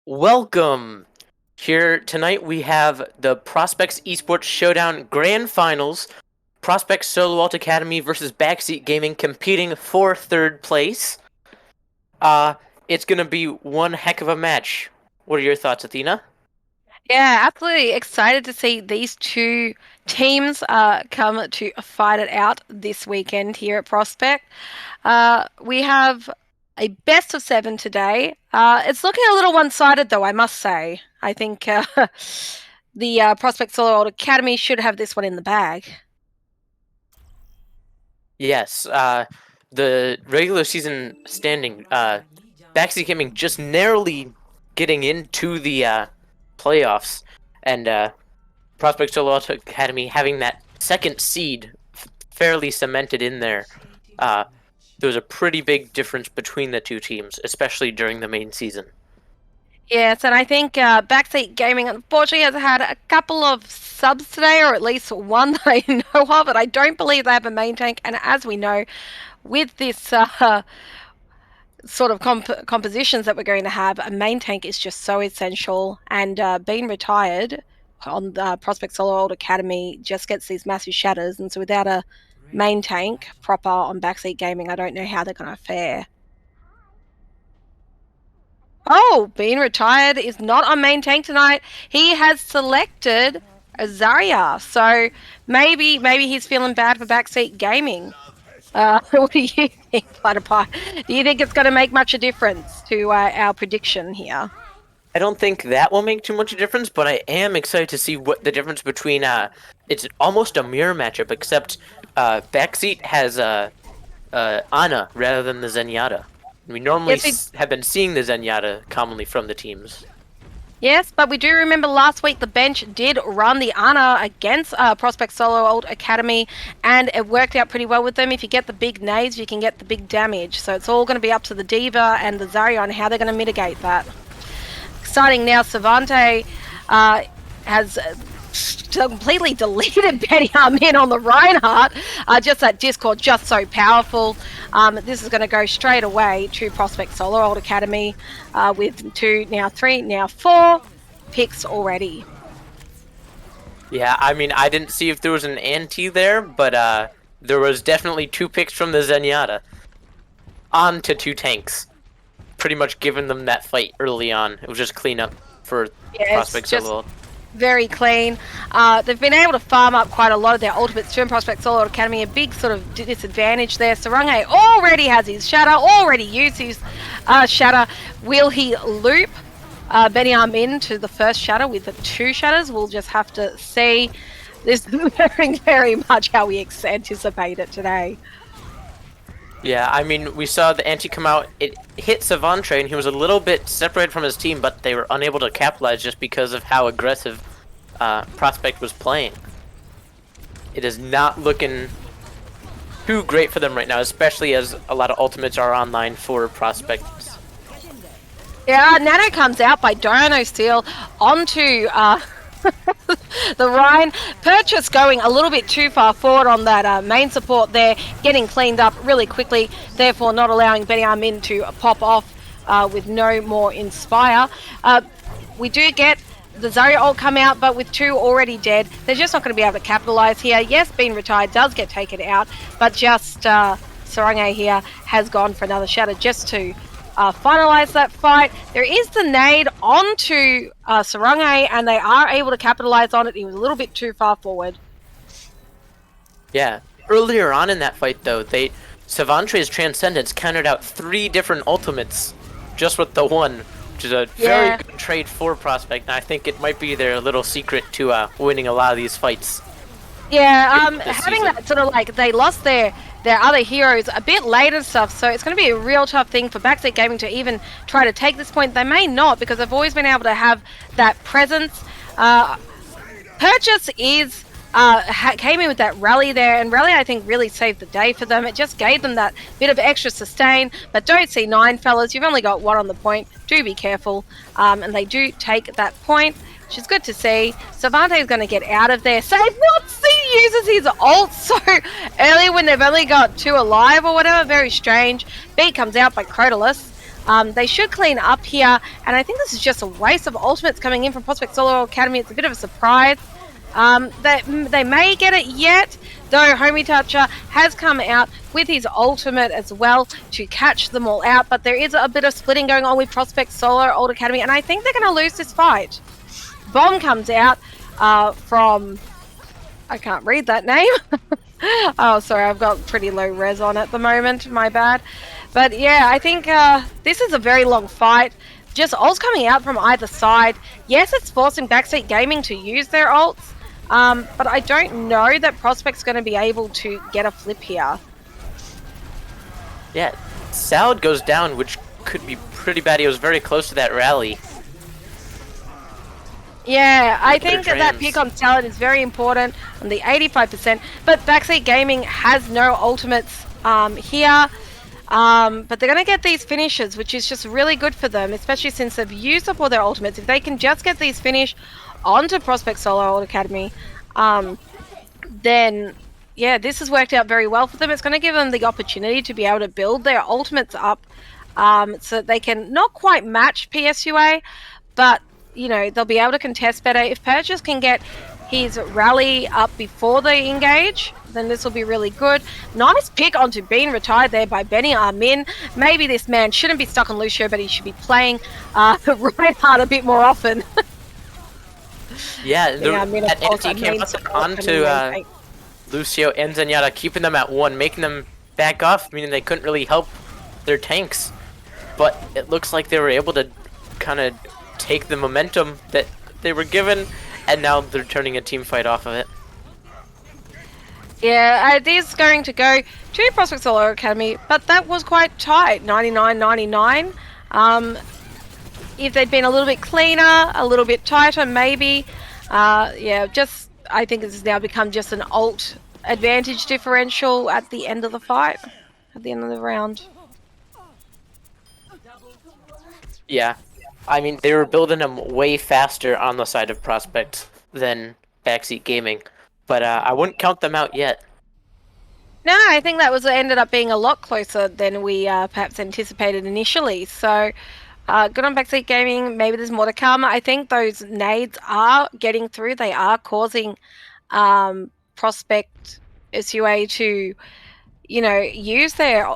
Welcome! Here tonight we have the Prospects eSports Showdown Grand Finals. Prospects Solo Alt Academy versus Backseat Gaming competing for third place. It's gonna be one heck of a match. What are your thoughts, Athena? Yeah, absolutely excited to see these two teams come to fight it out this weekend here at Prospect. We have a best of 7 today. It's looking a little one-sided, though, I must say. I think the Prospect Solo Old Academy should have this one in the bag. Yes, the regular season standing, Backseat Gaming just narrowly getting into the playoffs, and Prospect Solo Alt Academy having that second seed fairly cemented in there. There was a pretty big difference between the two teams, especially during the main season. Yes, and I think Backseat Gaming unfortunately has had a couple of subs today, or at least one that I know of, but I don't believe they have a main tank. And as we know, with this sort of compositions that we're going to have, a main tank is just so essential. And being retired on the Prospect Solo Old Academy just gets these massive shatters. And so without a main tank proper on Backseat Gaming, I don't know how they're going to fare. Oh, being retired is not on main tank tonight. He has selected Azaria, so maybe he's feeling bad for Backseat Gaming. What do you think, Platypie? Do you think it's going to make much a difference to our prediction here? I don't think that will make too much of a difference, but I am excited to see what the difference between it's almost a mirror matchup, except Backseat has Ana rather than the Zenyatta. We normally have been seeing the Zenyatta commonly from the teams. Yes, but we do remember last week the bench did run the Ana against Prospect Solo Old Academy, and it worked out pretty well with them. If you get the big nades, you can get the big damage. So it's all going to be up to the Diva and the Zarya on how they're going to mitigate that. starting now. Savante has completely deleted Betty Armin on the Reinhardt. Just that Discord, just so powerful. This is going to go straight away to Prospect Solar Old Academy with 2, now 3, now 4 picks already. Yeah, I mean, I didn't see if there was an anti there, but there was definitely 2 picks from the Zenyatta. On to 2 tanks. Pretty much giving them that fight early on. It was just cleanup for Prospect Solar. Very clean. They've been able to farm up quite a lot of their ultimates to Prospect Solar Academy. A big sort of disadvantage there. Sarange already has his Shatter, already used his Shatter. Will he loop Benny Armin to the first Shatter with the 2 Shatters? We'll just have to see. This is very, very much how we anticipate it today. Yeah, I mean, we saw the anti come out. It hit Savante, and he was a little bit separated from his team, but they were unable to capitalize just because of how aggressive Prospect was playing. It is not looking too great for them right now, especially as a lot of ultimates are online for Prospects. Yeah, Nano comes out by Dino Steel onto the Rhine. Purchase going a little bit too far forward on that main support there, getting cleaned up really quickly, therefore not allowing Benny Armin to pop off with no more Inspire. We do get the Zarya ult come out, but with 2 already dead, they're just not going to be able to capitalize here. Yes, being retired does get taken out, but just Sarange here has gone for another Shatter just to finalize that fight. There is the nade onto Sarange, and they are able to capitalize on it. He was a little bit too far forward. Yeah, earlier on in that fight, though, Savante's Transcendence countered out 3 different ultimates just with the 1, which is a very good trade for Prospect, and I think it might be their little secret to winning a lot of these fights. Yeah, having that sort of like, they lost their other heroes a bit late and stuff, so it's going to be a real tough thing for Backseat Gaming to even try to take this point. They may not, because they've always been able to have that presence. Purchase is came in with that rally there, and rally I think really saved the day for them. It just gave them that bit of extra sustain, but don't see 9, fellas. You've only got 1 on the point. Do be careful, and they do take that point, which is good to see. Savante is going to get out of there. Save not see uses his ult so early when they've only got 2 alive or whatever. Very strange. B comes out by Crotalus. They should clean up here, and I think this is just a waste of ultimates coming in from Prospect Solar Academy. It's a bit of a surprise. They may get it yet, though Homie Toucher has come out with his ultimate as well to catch them all out, but there is a bit of splitting going on with Prospect Solar Old Academy, and I think they're going to lose this fight. Bomb comes out from... I can't read that name. Oh, sorry, I've got pretty low res on at the moment, my bad. But yeah, I think this is a very long fight. Just ults coming out from either side. Yes, it's forcing Backseat Gaming to use their ults, but I don't know that Prospect's going to be able to get a flip here. Yeah, Salad goes down, which could be pretty bad. He was very close to that rally. Yeah, I think that pick on Salad is very important on the 85%, but Backseat Gaming has no ultimates here. But they're going to get these finishes, which is just really good for them, especially since they've used up all their ultimates. If they can just get these finished onto Prospect Solar Old Academy, then, yeah, this has worked out very well for them. It's going to give them the opportunity to be able to build their ultimates up so that they can not quite match PSUA, but, you know, they'll be able to contest better. If Purchase can get his rally up before they engage, then this will be really good. Nice pick onto being retired there by Benny Armin. Maybe this man shouldn't be stuck on Lucio, but he should be playing Reinhardt a bit more often. Yeah, that anti came onto Lucio and Zenyatta, keeping them at 1, making them back off, meaning they couldn't really help their tanks. But it looks like they were able to kind of take the momentum that they were given, and now they're turning a team fight off of it. Yeah, it is going to go to Prospect Solar Academy, but that was quite tight, 99-99. If they'd been a little bit cleaner, a little bit tighter, maybe. Yeah, just I think this has now become just an ult advantage differential at the end of the fight, at the end of the round. Yeah, I mean, they were building them way faster on the side of Prospect than Backseat Gaming, but I wouldn't count them out yet. No, I think that was ended up being a lot closer than we perhaps anticipated initially. So, good on Backseat Gaming. Maybe there's more to come. I think those nades are getting through. They are causing Prospect SUA to, use their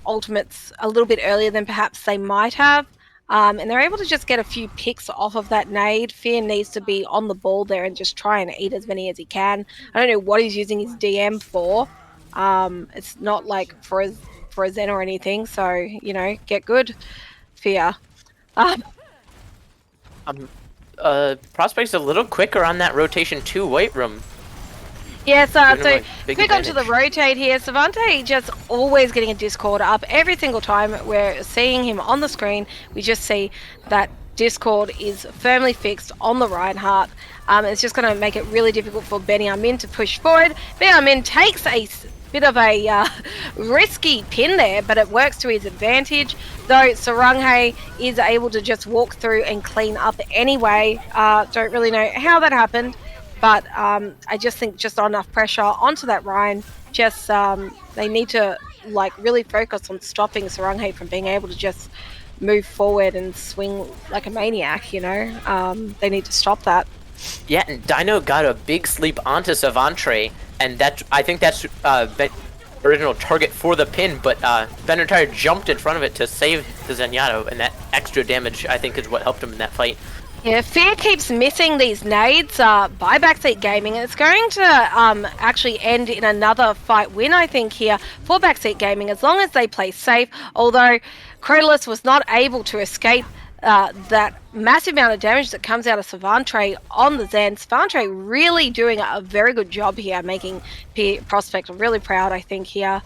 ultimates a little bit earlier than perhaps they might have. And they're able to just get a few picks off of that nade. Fear needs to be on the ball there and just try and eat as many as he can. I don't know what he's using his DM for. It's not like for a Zen or anything. So, get good, Fear. Um, Prospect's a little quicker on that rotation too, White Room. Yes, Giving him so a big quick onto the advantage. rotate here. Savante just always getting a Discord up every single time we're seeing him on the screen. We just see that Discord is firmly fixed on the Reinhardt. It's just going to make it really difficult for Benny Armin to push forward. Benny Armin takes a bit of a risky pin there, but it works to his advantage. Though Saranghae is able to just walk through and clean up anyway. Don't really know how that happened. But I just think just enough pressure onto that Ryan. Just they need to really focus on stopping Saranghae from being able to just move forward and swing like a maniac. They need to stop that. Yeah, and Dino got a big sleep onto Savante, and I think that's original target for the pin, but Benatar jumped in front of it to save the Zenyatta, and that extra damage I think is what helped him in that fight. Yeah, Fear keeps missing these nades by Backseat Gaming, and it's going to actually end in another fight win, I think, here for Backseat Gaming, as long as they play safe. Although Cradulus was not able to escape that massive amount of damage that comes out of Savante on the Zen. Savante really doing a very good job here, making Prospect really proud, I think, here.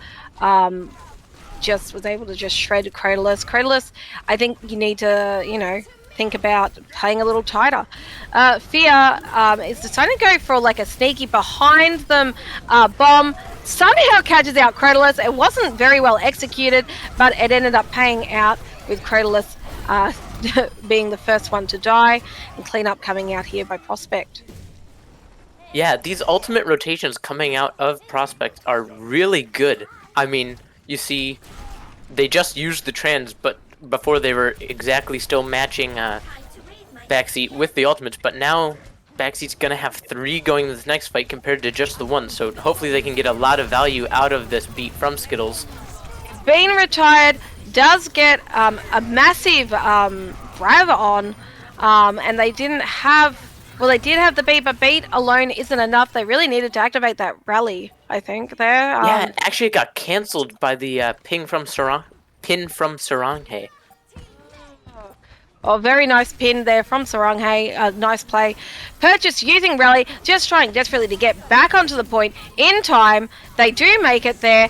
Just was able to just shred Cradulus. Cradulus, I think you need to, think about playing a little tighter. Fear is deciding to go for a sneaky behind them bomb. Somehow catches out Cradulus. It wasn't very well executed, but it ended up paying out with Cradulus being the first one to die, and cleanup coming out here by Prospect. Yeah, these ultimate rotations coming out of Prospect are really good. I mean, you see, they just used the trans, but before they were exactly still matching Backseat with the ultimates, but now Backseat's gonna have 3 going to this next fight compared to just the 1, so hopefully they can get a lot of value out of this beat from Skittles. Being retired does get a massive grab on, and they didn't have... Well, they did have the beat, but beat alone isn't enough. They really needed to activate that rally, I think, there. Yeah, and actually it got cancelled by the pin from Saranghae. Oh, very nice pin there from Saranghae. Nice play. Purchase using Rally, just trying desperately to get back onto the point in time. They do make it there.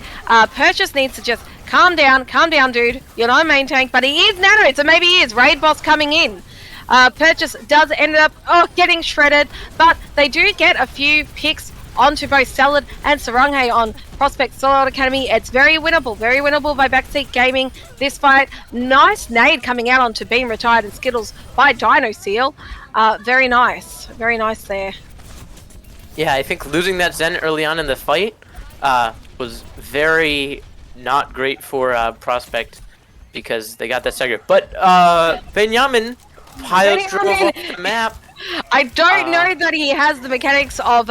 Purchase needs to just calm down, dude. You're not a main tank, but he is nano, so maybe he is. Raid boss coming in. Purchase does end up getting shredded, but they do get a few picks onto both Salad and Saranghae on Prospect Solid Academy. It's very winnable by Backseat Gaming. This fight, nice nade coming out onto Being Retired and Skittles by Dino Seal. Very nice there. Yeah, I think losing that Zen early on in the fight was very not great for Prospect because they got that stagger. But Benjamin piles drove off the map. I don't know that he has the mechanics of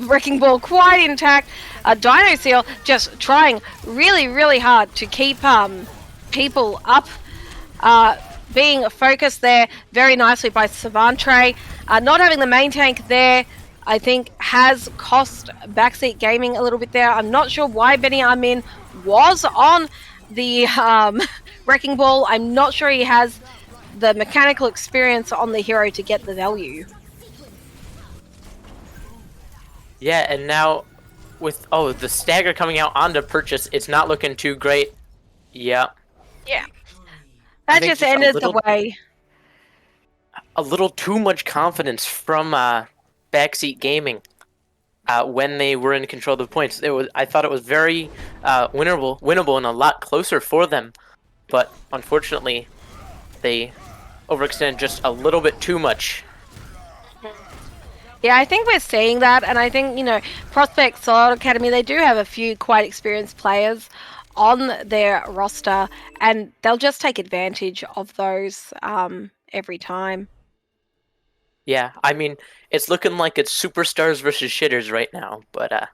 Wrecking Ball quite intact. Dino Seal just trying really hard to keep people up, being focused there very nicely by Savante. Not having the main tank there, I think, has cost Backseat Gaming a little bit there. I'm not sure why Benny Armin was on the Wrecking Ball. I'm not sure he has the mechanical experience on the hero to get the value. Yeah, and now with the stagger coming out onto Purchase, it's not looking too great. Yeah. Yeah. That just ended the way. A little too much confidence from Backseat Gaming when they were in control of the points. I thought it was very winnable and a lot closer for them, but unfortunately they overextend just a little bit too much. Yeah, I think we're seeing that, and I think, Prospect Solid Academy, they do have a few quite experienced players on their roster, and they'll just take advantage of those every time. Yeah, I mean, it's looking like it's superstars versus shitters right now, but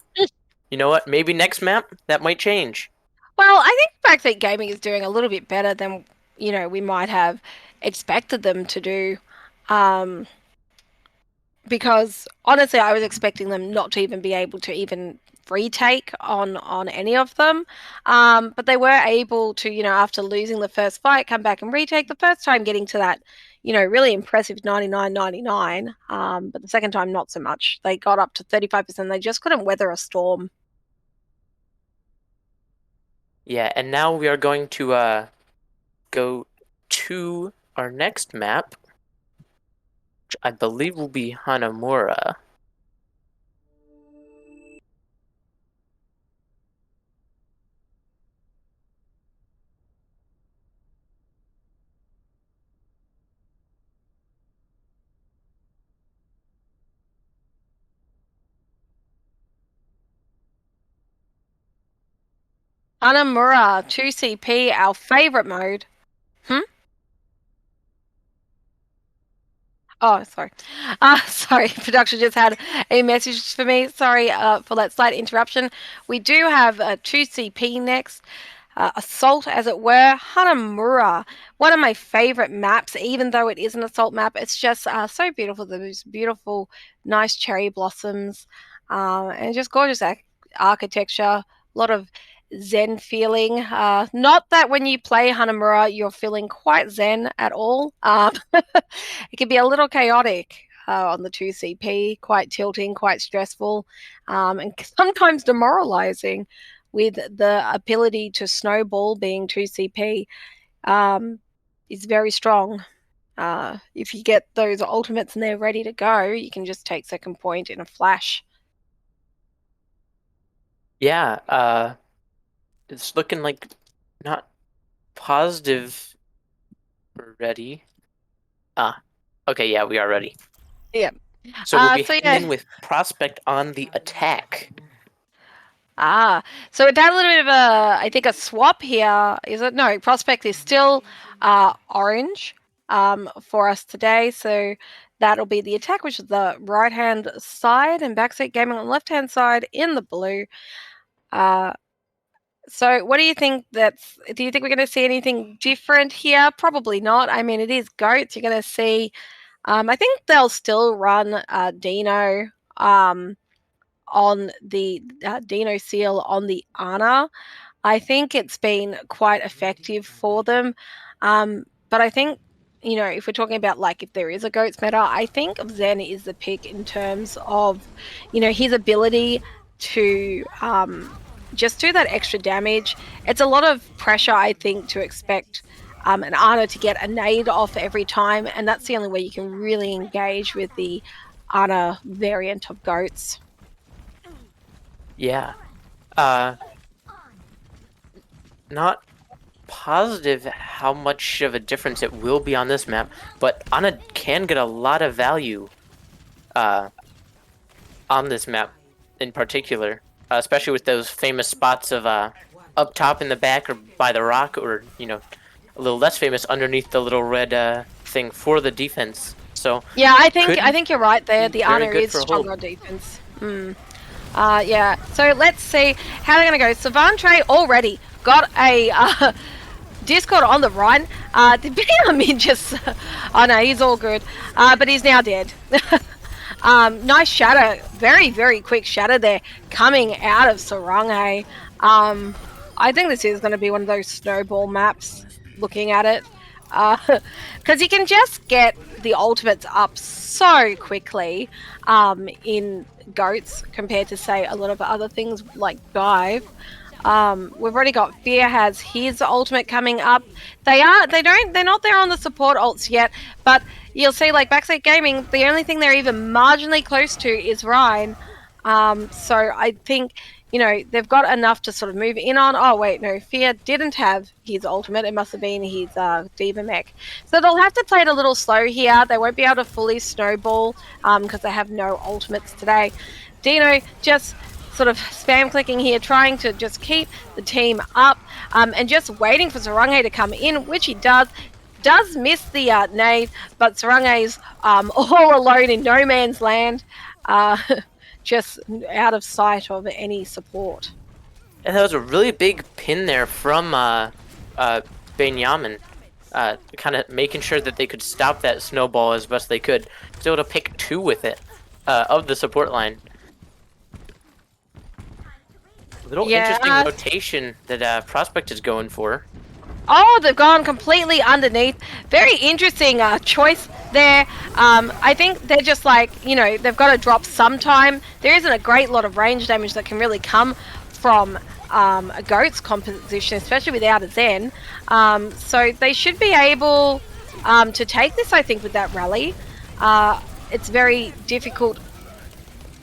you know what? Maybe next map that might change. Well, I think Backseat Gaming is doing a little bit better than, we might have expected them to do. Um, because honestly, I was expecting them not to even be able to even retake on any of them. But they were able to, after losing the first fight, come back and retake the first time, getting to that, really impressive 99-99. But the second time, not so much. They got up to 35%. They just couldn't weather a storm. Yeah, and now we are going to go to our next map, which I believe will be Hanamura. Hanamura 2CP, our favorite mode. Hmm? Oh, sorry. Sorry, production just had a message for me. Sorry for that slight interruption. We do have a 2CP next. Assault, as it were. Hanamura, one of my favorite maps, even though it is an assault map. It's just so beautiful. Those beautiful, nice cherry blossoms and just gorgeous architecture. A lot of zen feeling. Not that when you play Hanamura, you're feeling quite zen at all. It can be a little chaotic on the 2CP, quite tilting, quite stressful, and sometimes demoralizing with the ability to snowball being 2CP is very strong. If you get those ultimates and they're ready to go, you can just take second point in a flash. Yeah, it's looking like not positive ready. Ah, okay, yeah, we are ready. Yeah. So we'll be So heading yeah. in with Prospect on the attack. So it had a little bit of I think a swap here. Is it? No, Prospect is still orange for us today. So that'll be the attack, which is the right hand side, and Backseat Gaming on the left hand side in the blue. Uh, so what do you think? Do you think we're going to see anything different here? Probably not. I mean, it is goats. You're going to see. I think they'll still run Dino. On the Dino Seal on the Ana. I think it's been quite effective for them. But I think, if we're talking about like if there is a GOATS meta, I think Zen is the pick in terms of, his ability to just do that extra damage. It's a lot of pressure, I think, to expect an Ana to get a nade off every time. And that's the only way you can really engage with the Ana variant of GOATS. Yeah. Not positive how much of a difference it will be on this map, but Ana can get a lot of value uh, on this map in particular, especially with those famous spots of up top in the back or by the rock, or a little less famous underneath the little red thing for the defense. So Yeah, I could think you're right there. be The very Ana good is for a hold. stronger on defense. Yeah. So let's see how they're going to go. Savantre already got a Discord on the run. The Benjamin just... oh no, he's all good. But he's now dead. Nice shatter. Very, very quick shatter there coming out of Saranghae. I think this is going to be one of those snowball maps, looking at it. Because you can just get the ultimates up so quickly in goats compared to, say, a lot of other things like dive. We've already got Fear has his ultimate coming up. They're not there on the support ults yet, but you'll see like Backseat Gaming, the only thing they're even marginally close to is Rhine. So I think, they've got enough to sort of move in on. Oh, wait, no, Fear didn't have his ultimate. It must have been his Diva mech. So they'll have to play it a little slow here. They won't be able to fully snowball because they have no ultimates today. Dino just sort of spam clicking here, trying to just keep the team up and just waiting for Sarange to come in, which he does. Does miss the nade, but Sarange's all alone in no man's land. Just out of sight of any support. And that was a really big pin there from Benjamin, kind of making sure that they could stop that snowball as best they could. Was able to pick 2 with it of the support line. Little interesting rotation that Prospect is going for. Oh, they've gone completely underneath. Very interesting choice there. I think they're just like, they've got to drop sometime. There isn't a great lot of range damage that can really come from a Goat's composition, especially without a Zen. So they should be able to take this, I think, with that rally. It's very difficult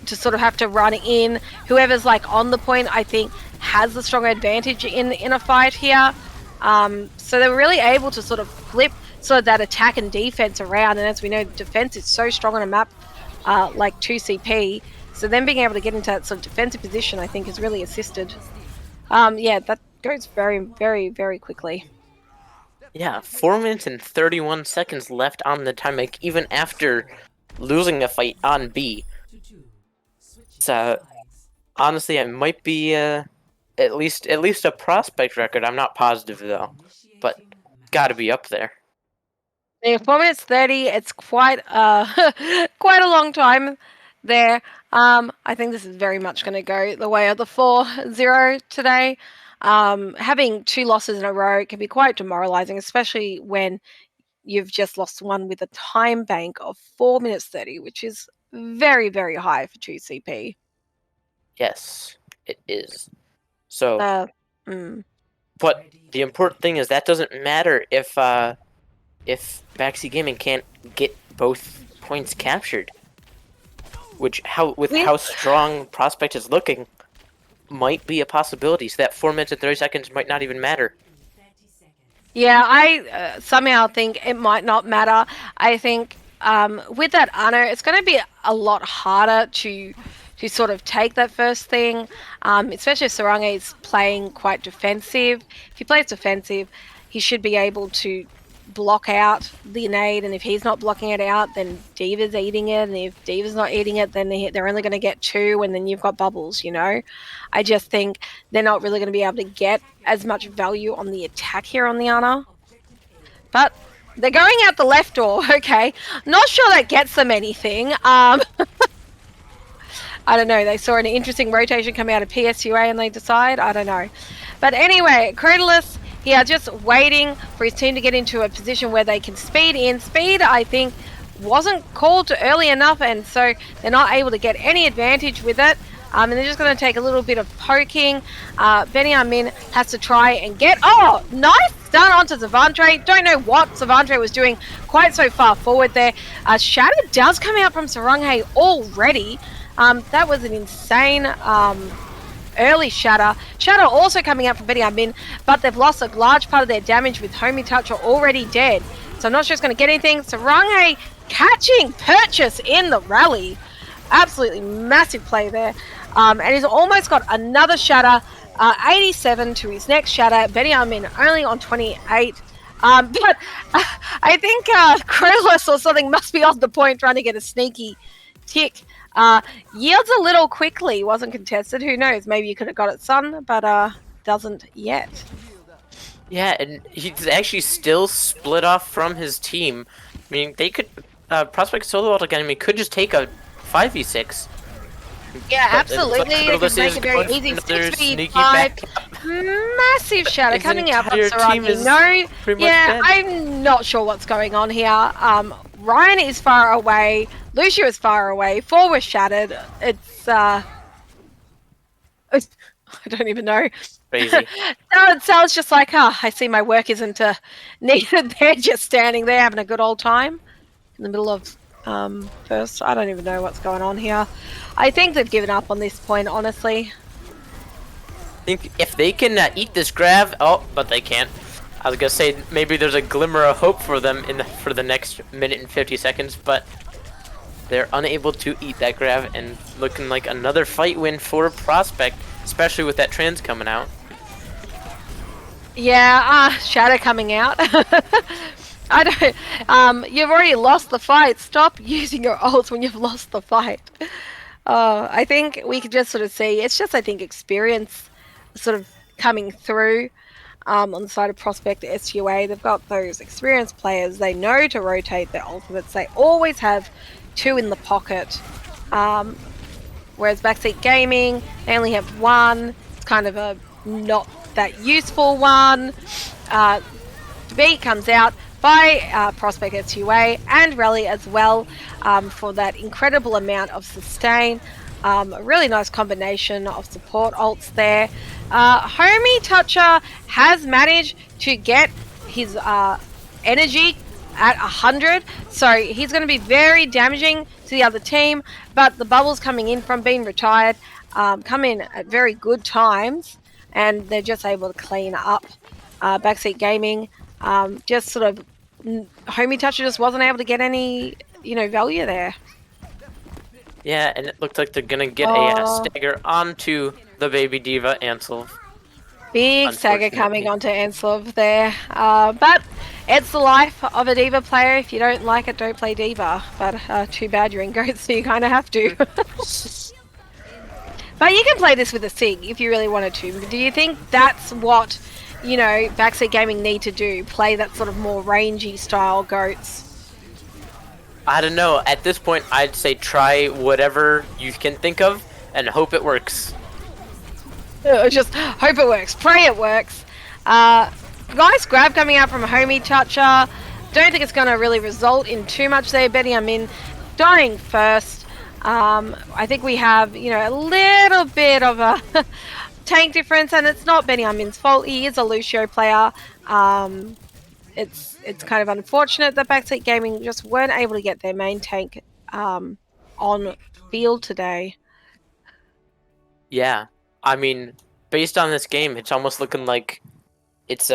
to sort of have to run in. Whoever's like on the point, I think, has the stronger advantage in a fight here. So they were really able to sort of flip sort of that attack and defense around, and as we know, defense is so strong on a map like 2CP, so them being able to get into that sort of defensive position, I think, has really assisted. Yeah, that goes very, very, very quickly. Yeah, 4 minutes and 31 seconds left on the time, like, even after losing a fight on B. So, honestly, it might be at least a Prospect record. I'm not positive though, but got to be up there. Yeah, 4 minutes 30. It's quite quite a long time there. I think this is very much going to go the way of the 4-0 today. Having 2 losses in a row can be quite demoralizing, especially when you've just lost one with a time bank of 4 minutes 30, which is very, very high for 2CP. Yes, it is. So, but the important thing is that doesn't matter if Backseat Gaming can't get both points captured, which how strong Prospect is looking might be a possibility. So that 4 minutes and 30 seconds might not even matter. Yeah, I somehow think it might not matter. I think with that Anno, it's going to be a lot harder to sort of take that first thing, especially if Sarange is playing quite defensive. If he plays defensive, he should be able to block out the nade, and if he's not blocking it out, then Diva's eating it, and if Diva's not eating it, then they're only going to get 2, and then you've got bubbles, I just think they're not really going to be able to get as much value on the attack here on the Ana. But they're going out the left door, okay. Not sure that gets them anything. I don't know, they saw an interesting rotation come out of PSUA and they decide, I don't know. But anyway, Cradulus here just waiting for his team to get into a position where they can speed in. Speed, I think, wasn't called early enough, and so they're not able to get any advantage with it. And they're just going to take a little bit of poking. Benjamin has to try and get... Oh, nice stun onto Zavandre. Don't know what Zavandre was doing quite so far forward there. Shadow does come out from Sarange already. That was an insane early Shatter. Shatter also coming out from Benjamin, but they've lost a large part of their damage with Homie Touch are already dead. So I'm not sure it's going to get anything. Sarange catching Purchase in the rally. Absolutely massive play there. And he's almost got another Shatter. 87 to his next Shatter. Benjamin only on 28. But I think Krolus or something must be on the point trying to get a sneaky tick. Yields a little quickly, wasn't contested. Who knows? Maybe you could have got it, son, but doesn't yet. Yeah, and he's actually still split off from his team. I mean, they could Prospect Solo Academy could just take a 5v6. Yeah, absolutely. It could make it very easy. 6v5. Massive shadow coming out from Saraki. No, yeah, I'm not sure what's going on here. Ryan is far away. Lucio is far away. 4 was shattered. It's I don't even know. Crazy. Sal's just like, I see my work isn't needed. They're just standing there having a good old time in the middle of first. I don't even know what's going on here. I think they've given up on this point, honestly. think if they can eat this grab, oh, but they can't. I was gonna say maybe there's a glimmer of hope for them for the next minute and 50 seconds, but they're unable to eat that grab and looking like another fight win for Prospect, especially with that trans coming out. Yeah, Shadow coming out. I don't. You've already lost the fight. Stop using your ults when you've lost the fight. I think we can just sort of see. It's just, I think, experience sort of coming through. On the side of Prospect SUA, they've got those experienced players. They know to rotate their ultimates. They always have two in the pocket. Whereas Backseat Gaming, they only have one. It's kind of a not that useful one. Beat comes out by Prospect SUA and Rally as well for that incredible amount of sustain. A really nice combination of support ults there. Homie Toucher has managed to get his energy at 100, so he's going to be very damaging to the other team, but the bubbles coming in from being retired come in at very good times, and they're just able to clean up. Backseat Gaming just sort of Homie Toucher just wasn't able to get any value there. Yeah, and it looked like they're gonna get a stagger onto the baby diva Ansel. Big stagger coming onto Anslov there. But it's the life of a diva player. If you don't like it, don't play diva. But too bad you're in goat, so you kind of have to. But you can play this with a SIG if you really wanted to. Do you think that's what, Backseat Gaming need to do? Play that sort of more rangy style goats? I don't know. At this point, I'd say try whatever you can think of and hope it works. Just hope it works. Pray it works. Nice grab coming out from Homie Toucher. Don't think it's going to really result in too much there. Betty, I'm in dying first. I think we have, a little bit of a tank difference, and it's not Benny Amin's fault. He is a Lucio player. It's kind of unfortunate that Backseat Gaming just weren't able to get their main tank on field today. Yeah, I mean, based on this game, it's almost looking like it's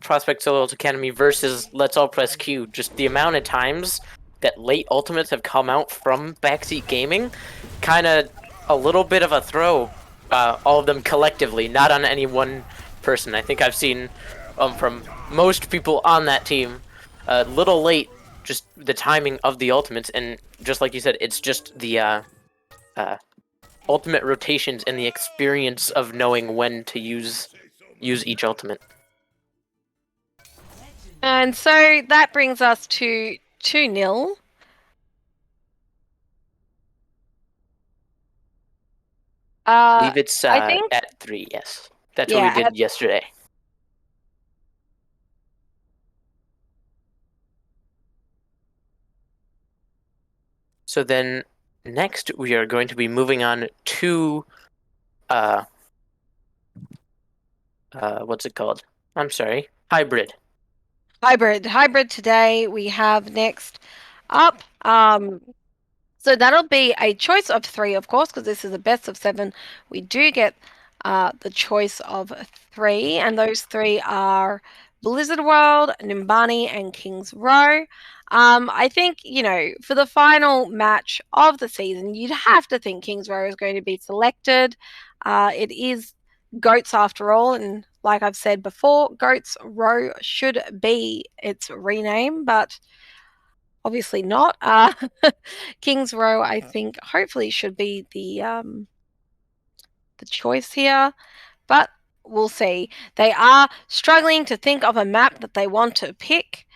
Prospect Solos Academy versus Let's All Press Q. Just the amount of times that late ultimates have come out from Backseat Gaming, kind of a little bit of a throw. All of them collectively, not on any one person. I think I've seen from most people on that team a little late, just the timing of the ultimates, and just like you said, it's just the ultimate rotations and the experience of knowing when to use each ultimate. And so that brings us to 2-0. I believe it's at 3, yes. That's what we did yesterday. So then next we are going to be moving on to what's it called? I'm sorry. Hybrid today we have next up. So that'll be a choice of 3, of course, because this is a best of 7. We do get the choice of 3, and those 3 are Blizzard World, Nimbani, and Kings Row. I think, for the final match of the season, you'd have to think Kings Row is going to be selected. It is GOATS after all, and like I've said before, GOATS Row should be its rename, but obviously not. Kings Row, I think, hopefully should be the choice here, but we'll see. They are struggling to think of a map that they want to pick.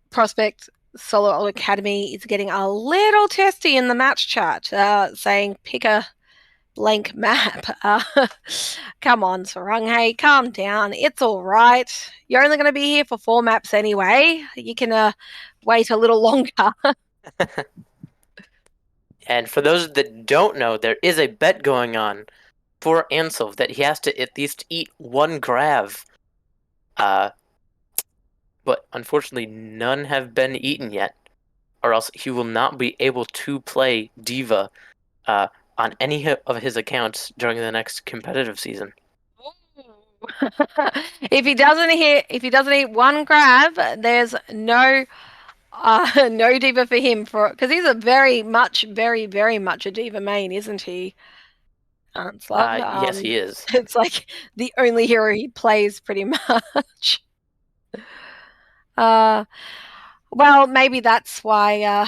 Prospect Solo Academy is getting a little testy in the match chat, saying pick a blank map. Come on, Saranghae, calm down. It's all right. You're only going to be here for 4 maps anyway. You can wait a little longer. And for those that don't know, there is a bet going on for Ansel that he has to at least eat 1 grav. But unfortunately, none have been eaten yet, or else he will not be able to play Diva on any of his accounts during the next competitive season. If he doesn't eat one grab, there's no diva for him because he's a very much a diva main, isn't he? Slug. Yes, he is. It's like the only hero he plays pretty much. Uh, well, maybe that's why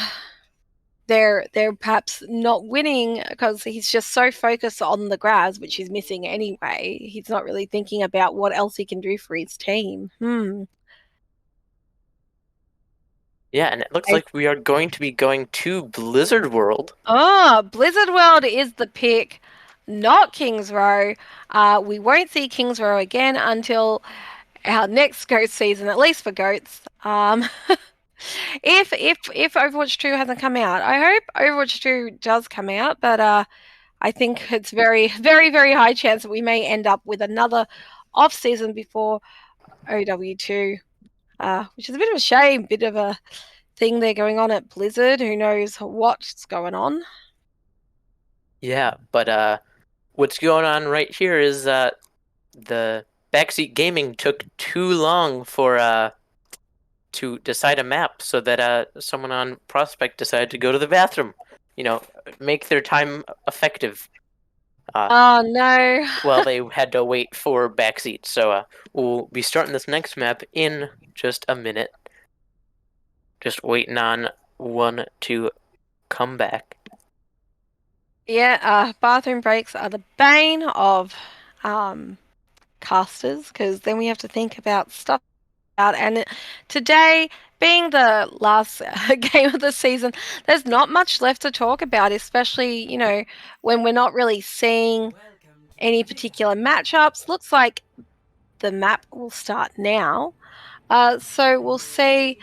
they're perhaps not winning because he's just so focused on the grabs, which he's missing anyway. He's not really thinking about what else he can do for his team. Yeah, and it looks like we are going to be going to Blizzard World. Oh, Blizzard World is the pick, not Kings Row. We won't see Kings Row again until our next GOAT season, at least for GOATs. If Overwatch 2 hasn't come out, I hope Overwatch 2 does come out, but I think it's very, very, very high chance that we may end up with another off season before OW2, which is a bit of a shame, bit of a thing they're going on at Blizzard. Who knows what's going on? Yeah, but what's going on right here is the Backseat Gaming took too long for to decide a map, so that someone on Prospect decided to go to the bathroom. You know, make their time effective. Oh no. Well, they had to wait for Backseat, so we'll be starting this next map in just a minute. Just waiting on one to come back. Yeah, bathroom breaks are the bane of casters because then we have to think about stuff out. And today, being the last game of the season, there's not much left to talk about, especially, when we're not really seeing any particular matchups. Looks like the map will start now. So we'll see.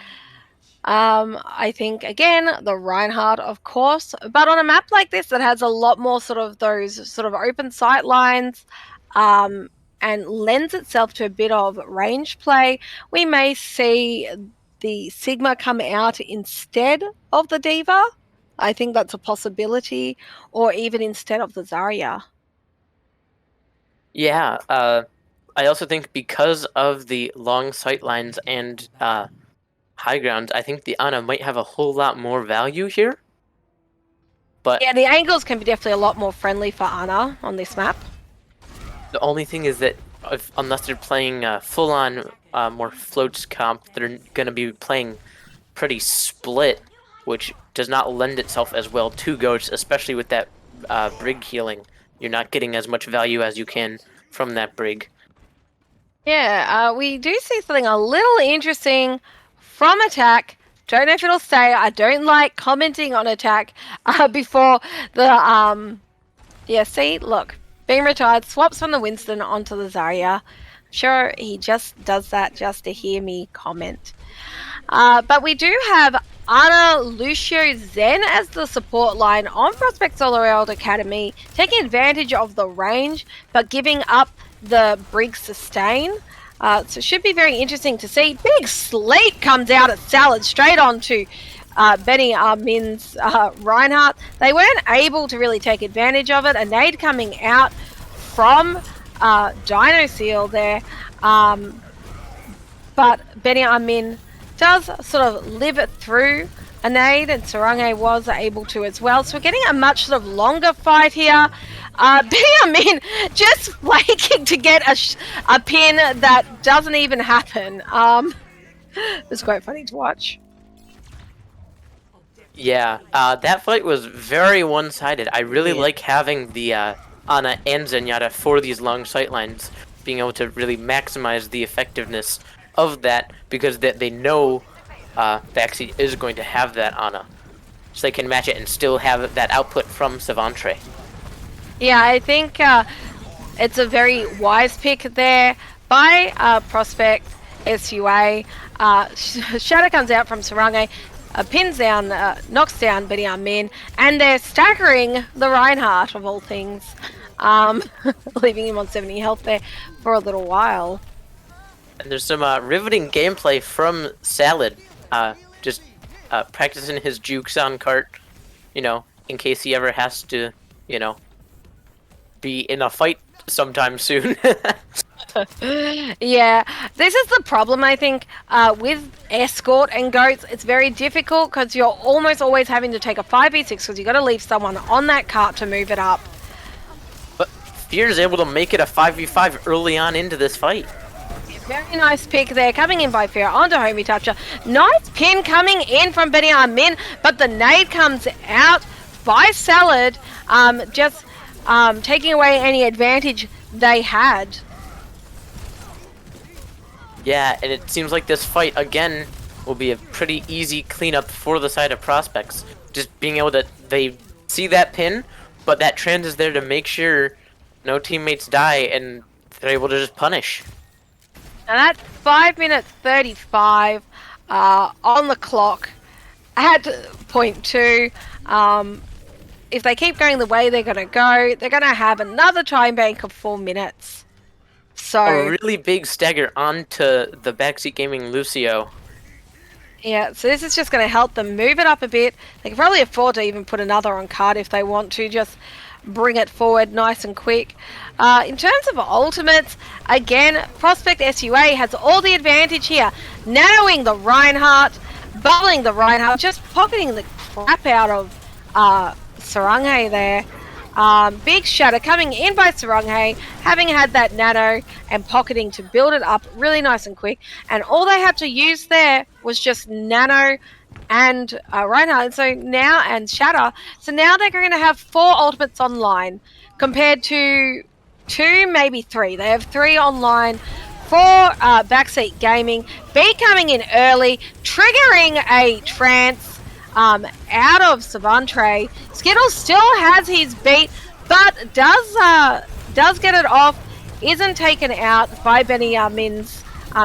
I think again the Reinhardt, of course, but on a map like this that has a lot more sort of those sort of open sight lines, and lends itself to a bit of range play, we may see the Sigma come out instead of the Diva. I think that's a possibility, or even instead of the Zarya. Yeah, I also think because of the long sight lines and high grounds, I think the Ana might have a whole lot more value here. But Yeah, the angles can be definitely a lot more friendly for Ana on this map. the only thing is that unless they're playing full-on more floats comp, they're going to be playing pretty split, which does not lend itself as well to goats, especially with that brig healing. You're not getting as much value as you can from that brig. Yeah, we do see something a little interesting from attack. Don't know if it'll stay. I don't like commenting on attack before the Yeah, see, look, being retired, swaps from the Winston onto the Zarya. I'm sure he just does that just to hear me comment. But we do have Ana, Lucio, Zen as the support line on Prospect Solar World Academy, taking advantage of the range, but giving up the Brig sustain. So it should be very interesting to see. Big sleep comes out at Salad straight onto Benny Armin's Reinhardt. They weren't able to really take advantage of it. A nade coming out from Dino Seal there. But Benny Armin does sort of live it through a nade, and Sarange was able to as well. So we're getting a much sort of longer fight here. Benny Armin just flaking to get a pin that doesn't even happen. It's quite funny to watch. Yeah, that fight was very one-sided. I really like having the Ana and Zenyatta for these long sight lines, being able to really maximize the effectiveness of that, because they know Backseat is going to have that Ana. So they can match it and still have that output from Savantre. Yeah, I think it's a very wise pick there by Prospect SUA. Shadow comes out from Sarange, pins down, knocks down Benny Armin, and they're staggering the Reinhardt of all things, leaving him on 70 health there for a little while. And there's some riveting gameplay from Salad, just practicing his jukes on cart, in case he ever has to, be in a fight sometime soon. Yeah, this is the problem, I think, with escort and goats. It's very difficult because you're almost always having to take a 5v6 because you got to leave someone on that cart to move it up. But Fear is able to make it a 5v5 early on into this fight. Very nice pick there, coming in by Fear onto Homie Toucher. Nice pin coming in from Benny Min, but the nade comes out by Salad, just taking away any advantage they had. Yeah, and it seems like this fight, again, will be a pretty easy cleanup for the side of Prospects. Just being able to, they see that pin, but that trans is there to make sure no teammates die, and they're able to just punish. And that's 5 minutes 35 on the clock at point 2. If they keep going the way they're going to go, they're going to have another time bank of 4 minutes. So a really big stagger onto the Backseat Gaming Lucio. Yeah, so this is just going to help them move it up a bit. They can probably afford to even put another on card if they want to, just bring it forward nice and quick. In terms of ultimates, again, Prospect SUA has all the advantage here. Nanoing the Reinhardt, bubbling the Reinhardt, just pocketing the crap out of Saranghae there. Big shatter coming in by Saranghae, having had that nano and pocketing to build it up really nice and quick. And all they had to use there was just nano and Reinhardt, and shatter. So now they're going to have 4 ultimates online compared to 2, maybe 3. They have 3 online for Backseat Gaming. B coming in early, triggering a trance out of Savantre. Skittles still has his beat, but does get it off. Isn't taken out by Benny Min's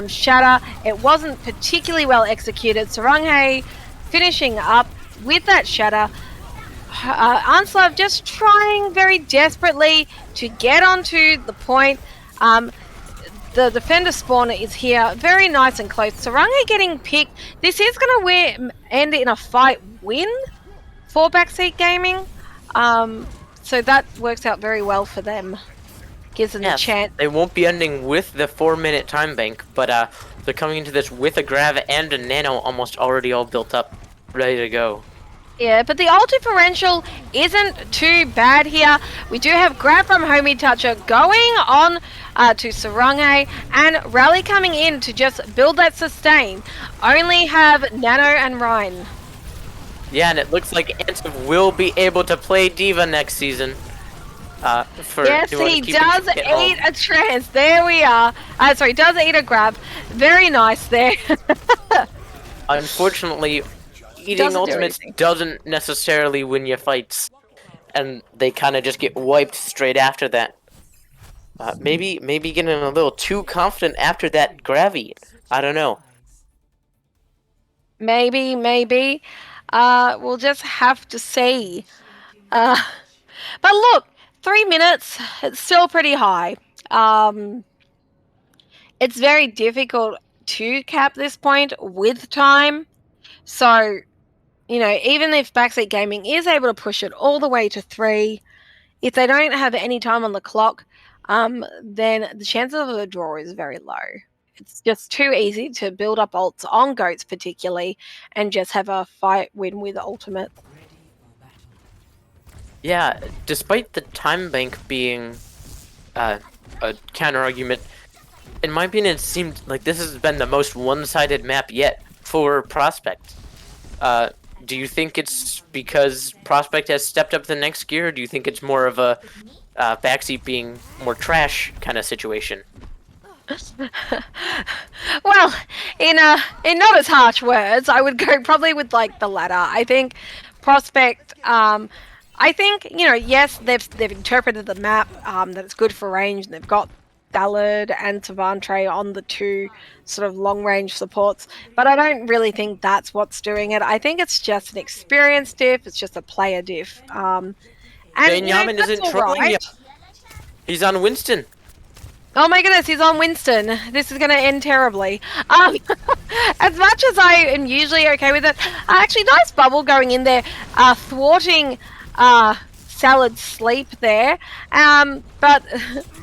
shatter. It wasn't particularly well executed. Saranghae finishing up with that shatter. Anslav just trying very desperately to get onto the point. The defender spawner is here, very nice and close. Saranghae getting picked. This is going to end in a fight win for Backseat Gaming. So that works out very well for them. Gives them the chance. They won't be ending with the 4-minute time bank, but they're coming into this with a grav and a nano almost already all built up, ready to go. Yeah, but the ult differential isn't too bad here. We do have grab from Homie Toucher going on to Saranghae, and Rally coming in to just build that sustain. Only have Nano and Ryan. Yeah, and it looks like Ansiv will be able to play Diva next season. Yes, he does eat a trance. There we are. Sorry, does eat a grab. Very nice there. Unfortunately, eating ultimates doesn't necessarily win you fights, and they kind of just get wiped straight after that. Maybe getting a little too confident after that gravy. I don't know. Maybe. We'll just have to see. But look, 3 minutes, it's still pretty high. It's very difficult to cap this point with time. So, even if Backseat Gaming is able to push it all the way to 3, if they don't have any time on the clock, then the chances of a draw is very low. It's just too easy to build up ults on goats particularly and just have a fight win with ultimate. Yeah, despite the time bank being a counter argument, in my opinion, it seemed like this has been the most one-sided map yet for Prospect. Do you think it's because Prospect has stepped up the next gear, or do you think it's more of a Backseat being more trash kind of situation? Well, in not as harsh words, I would go probably with the latter. I think Prospect. I think yes, they've interpreted the map that it's good for range, and they've got Ballard and Savantre on the 2 sort of long range supports, but I don't really think that's what's doing it. I think it's just an experience diff. It's just a player diff. And Benjamin isn't trolling you. He's on Winston. Oh my goodness, he's on Winston. This is going to end terribly. As much as I am usually okay with it, actually nice bubble going in there, thwarting salad sleep there. But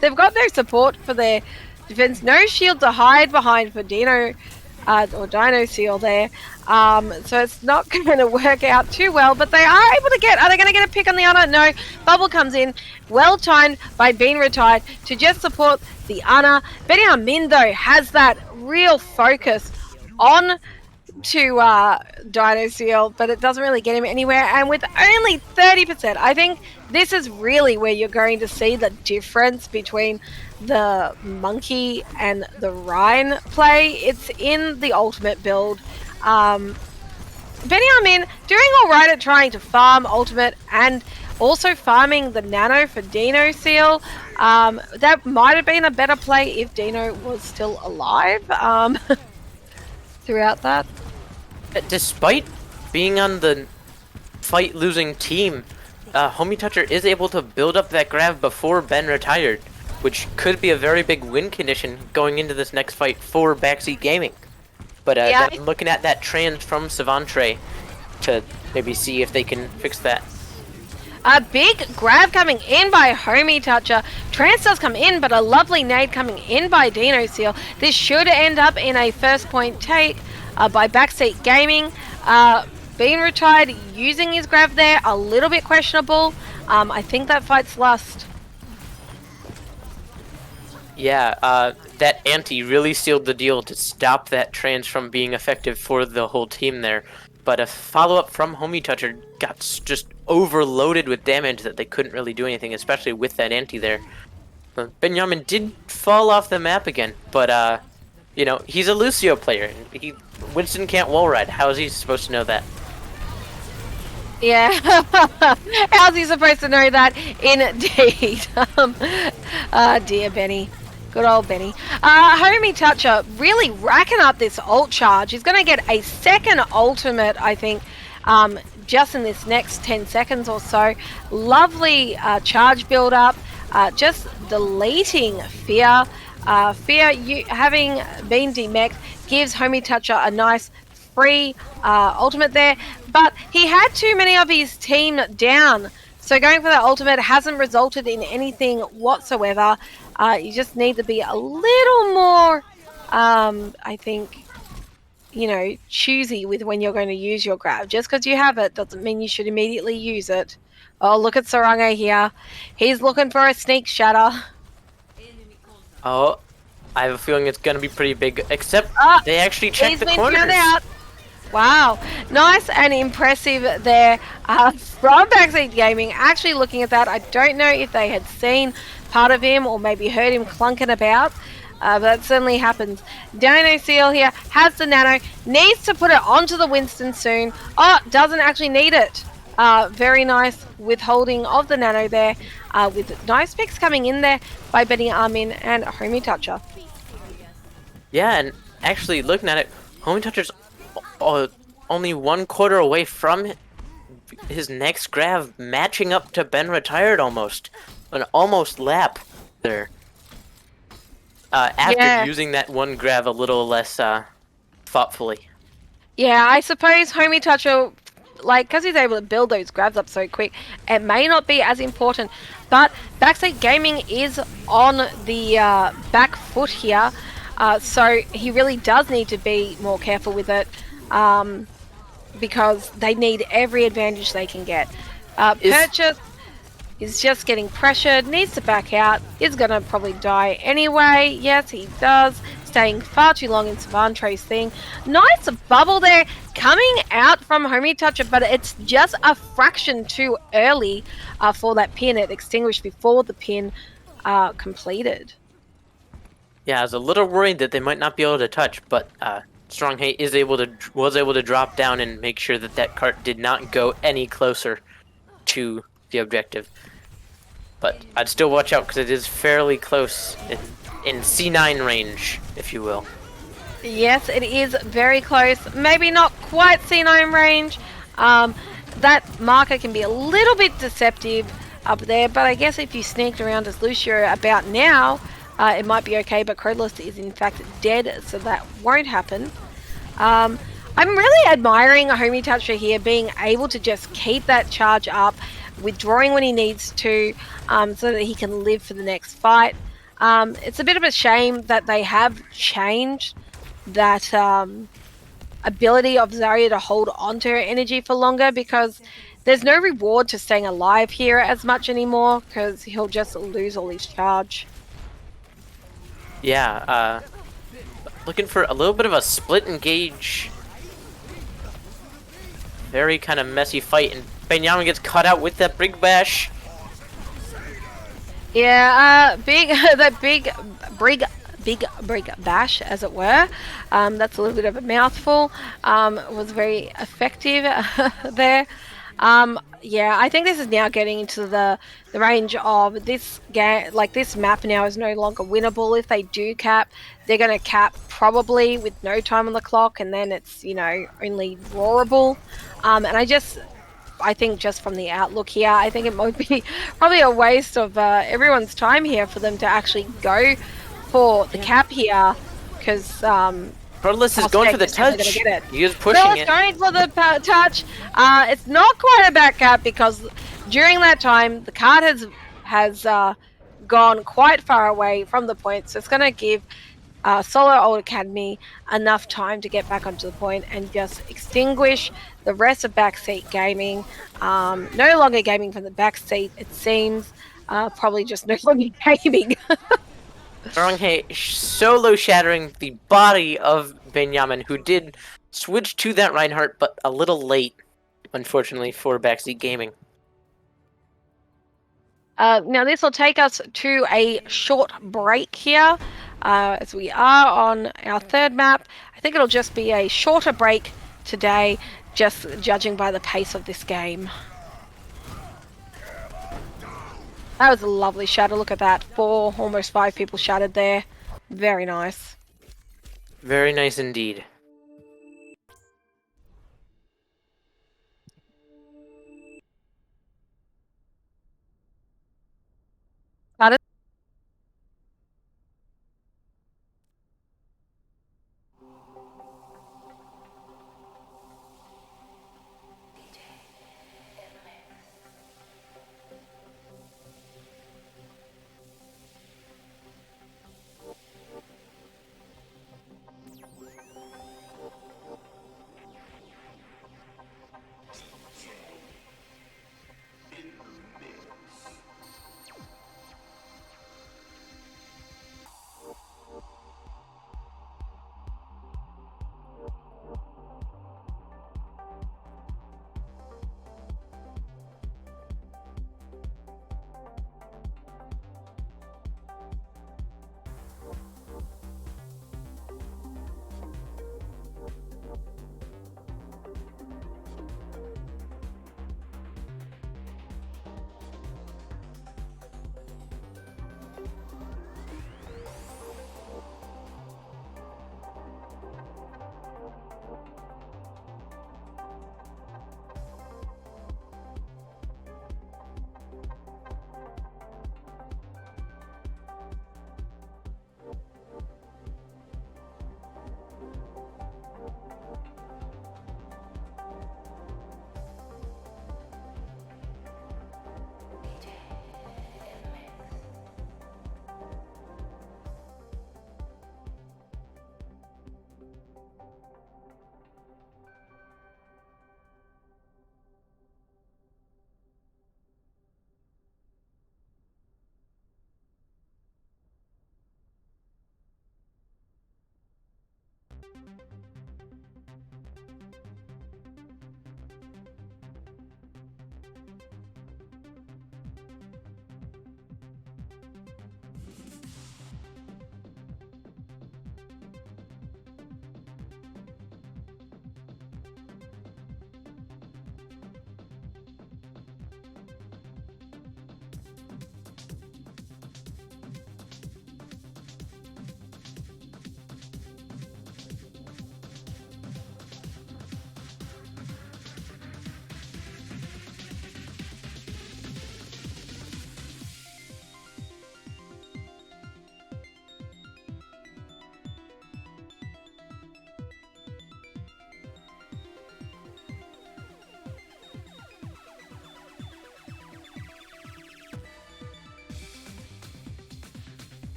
they've got no support for their defense. No shield to hide behind for Dino or Dino Seal there. So it's not going to work out too well, but they are able to get, are they going to get a pick on the Ana? No, Bubble comes in, well timed by being retired to just support the Ana. Benjamin though has that real focus on to Dino Seal, but it doesn't really get him anywhere. And with only 30%, I think this is really where you're going to see the difference between the Monkey and the Rhine play. It's in the ultimate build. Benjamin doing alright at trying to farm ultimate and also farming the Nano for Dino Seal. That might have been a better play if Dino was still alive throughout that. Despite being on the fight losing team, Homie Toucher is able to build up that grab before Ben retired, which could be a very big win condition going into this next fight for Backseat Gaming. But looking at that trans from Savantre to maybe see if they can fix that. A big grab coming in by Homie Toucher. Trance does come in, but a lovely nade coming in by Dino Seal. This should end up in a first point take by Backseat Gaming. Being retired, using his grab there, a little bit questionable. I think that fight's lost. Yeah, that anti really sealed the deal to stop that trans from being effective for the whole team there. But a follow-up from Homie Toucher got just overloaded with damage that they couldn't really do anything, especially with that anti there. Benjamin did fall off the map again, but you know, he's a Lucio player. Winston can't wall ride. How is he supposed to know that? Yeah, how's he supposed to know that? Indeed. Dear Benny. Good old Benny. Homie Toucher really racking up this ult charge. He's going to get a second ultimate, I think, just in this next 10 seconds or so. Lovely charge build up. Just deleting Fear. Fear, having been demeched, gives Homie Toucher a nice free ultimate there. But he had too many of his team down. So going for that ultimate hasn't resulted in anything whatsoever. You just need to be a little more, I think, you know, choosy with when you're going to use your grab. Just because you have it doesn't mean you should immediately use it. Oh, look at Sarange here. He's looking for a sneak shatter. Oh, I have a feeling it's going to be pretty big, except they actually checked the corners. Out. Wow, nice and impressive there from Backseat Gaming. Actually looking at that, I don't know if they had seen part of him or maybe heard him clunking about, but that certainly happens. Dino Seal here has the Nano, needs to put it onto the Winston soon. Oh, doesn't actually need it. Very nice withholding of the Nano there, with nice picks coming in there by Benny Armin and Homie Toucher. Yeah, and actually looking at it, Homie Toucher's only 1/4 away from his next grab, matching up to Ben retired almost. An almost lap there. After using that one grab a little less thoughtfully. Yeah, I suppose Homie Toucher, like, because he's able to build those grabs up so quick, it may not be as important. But Backseat Gaming is on the back foot here. So he really does need to be more careful with it. Because they need every advantage they can get. Purchase is just getting pressured, needs to back out, is going to probably die anyway. Yes, he does. Staying far too long in Savantre's thing. Nice bubble there coming out from Homie Toucher, but it's just a fraction too early for that pin. It extinguished before the pin completed. Yeah, I was a little worried that they might not be able to touch, but Strong Hate was able to drop down and make sure that that cart did not go any closer to the objective. But I'd still watch out because it is fairly close in C9 range, if you will. Yes, it is very close. Maybe not quite C9 range. That marker can be a little bit deceptive up there, but I guess if you sneaked around as Lucio about now, it might be okay, but Crodless is in fact dead, so that won't happen. I'm really admiring Homie Toucher here, being able to just keep that charge up, withdrawing when he needs to, so that he can live for the next fight. It's a bit of a shame that they have changed that ability of Zarya to hold onto her energy for longer, because there's no reward to staying alive here as much anymore, because he'll just lose all his charge. Yeah, looking for a little bit of a split engage. Very kind of messy fight, and Benjamin gets cut out with that Brig Bash. Yeah, that big brig bash, as it were. That's a little bit of a mouthful. Was very effective there. Yeah, I think this is now getting into the range of this game. Like, this map now is no longer winnable. If they do cap, they're going to cap probably with no time on the clock, and then it's, only drawable. And I think just from the outlook here, I think it might be probably a waste of everyone's time here for them to actually go for the cap here, because Protolis is going for the is definitely going to touch. get it. He is pushing it. Going for the touch. It's not quite a back cap, because during that time the card has gone quite far away from the point, so it's going to give Solo Old Academy enough time to get back onto the point and just extinguish the rest of Backseat Gaming. No longer gaming from the backseat, it seems. Probably just no longer gaming. Stronghay solo shattering the body of Benjamin, who did switch to that Reinhardt, but a little late, unfortunately, for Backseat Gaming. Now, this will take us to a short break here, as we are on our third map. I think it'll just be a shorter break today, just judging by the pace of this game. That was a lovely shatter. Look at that. 4, almost 5 people shattered there. Very nice. Very nice indeed. That is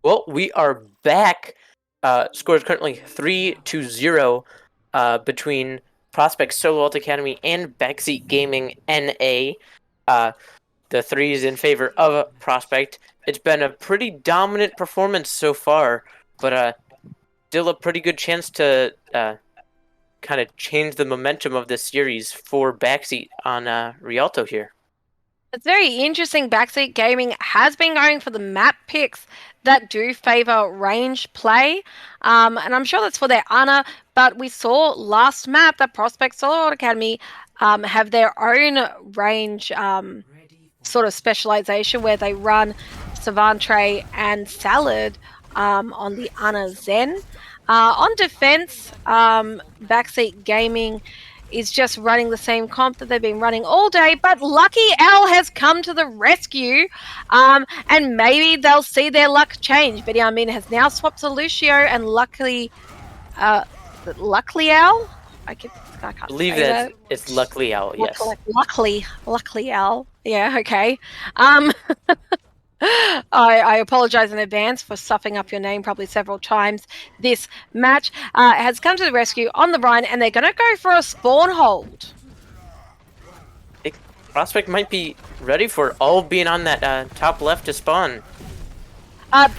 Well, we are back. Score is currently 3-0 between Prospect Solo Alt Academy and Backseat Gaming NA. The 3 is in favor of Prospect. It's been a pretty dominant performance so far, but still a pretty good chance to kind of change the momentum of this series for Backseat on Rialto here. It's very interesting. Backseat Gaming has been going for the map picks that do favor range play, and I'm sure that's for their honor. But we saw last map that Prospect Solo Academy have their own range sort of specialization where they run Savantre and Salad on the Ana Zen. On defense, Backseat Gaming is just running the same comp that they've been running all day, but Lucky Owl has come to the rescue, and maybe they'll see their luck change. But I mean, has now swapped to Lucio, and luckily Owl? I can't Believe say that it's Luckily Owl, yes. Luckily Owl. Yeah, okay. I apologize in advance for stuffing up your name probably several times. This match has come to the rescue on the Rhine, and they're going to go for a spawn hold. Prospect might be ready for it, all being on that top left to spawn.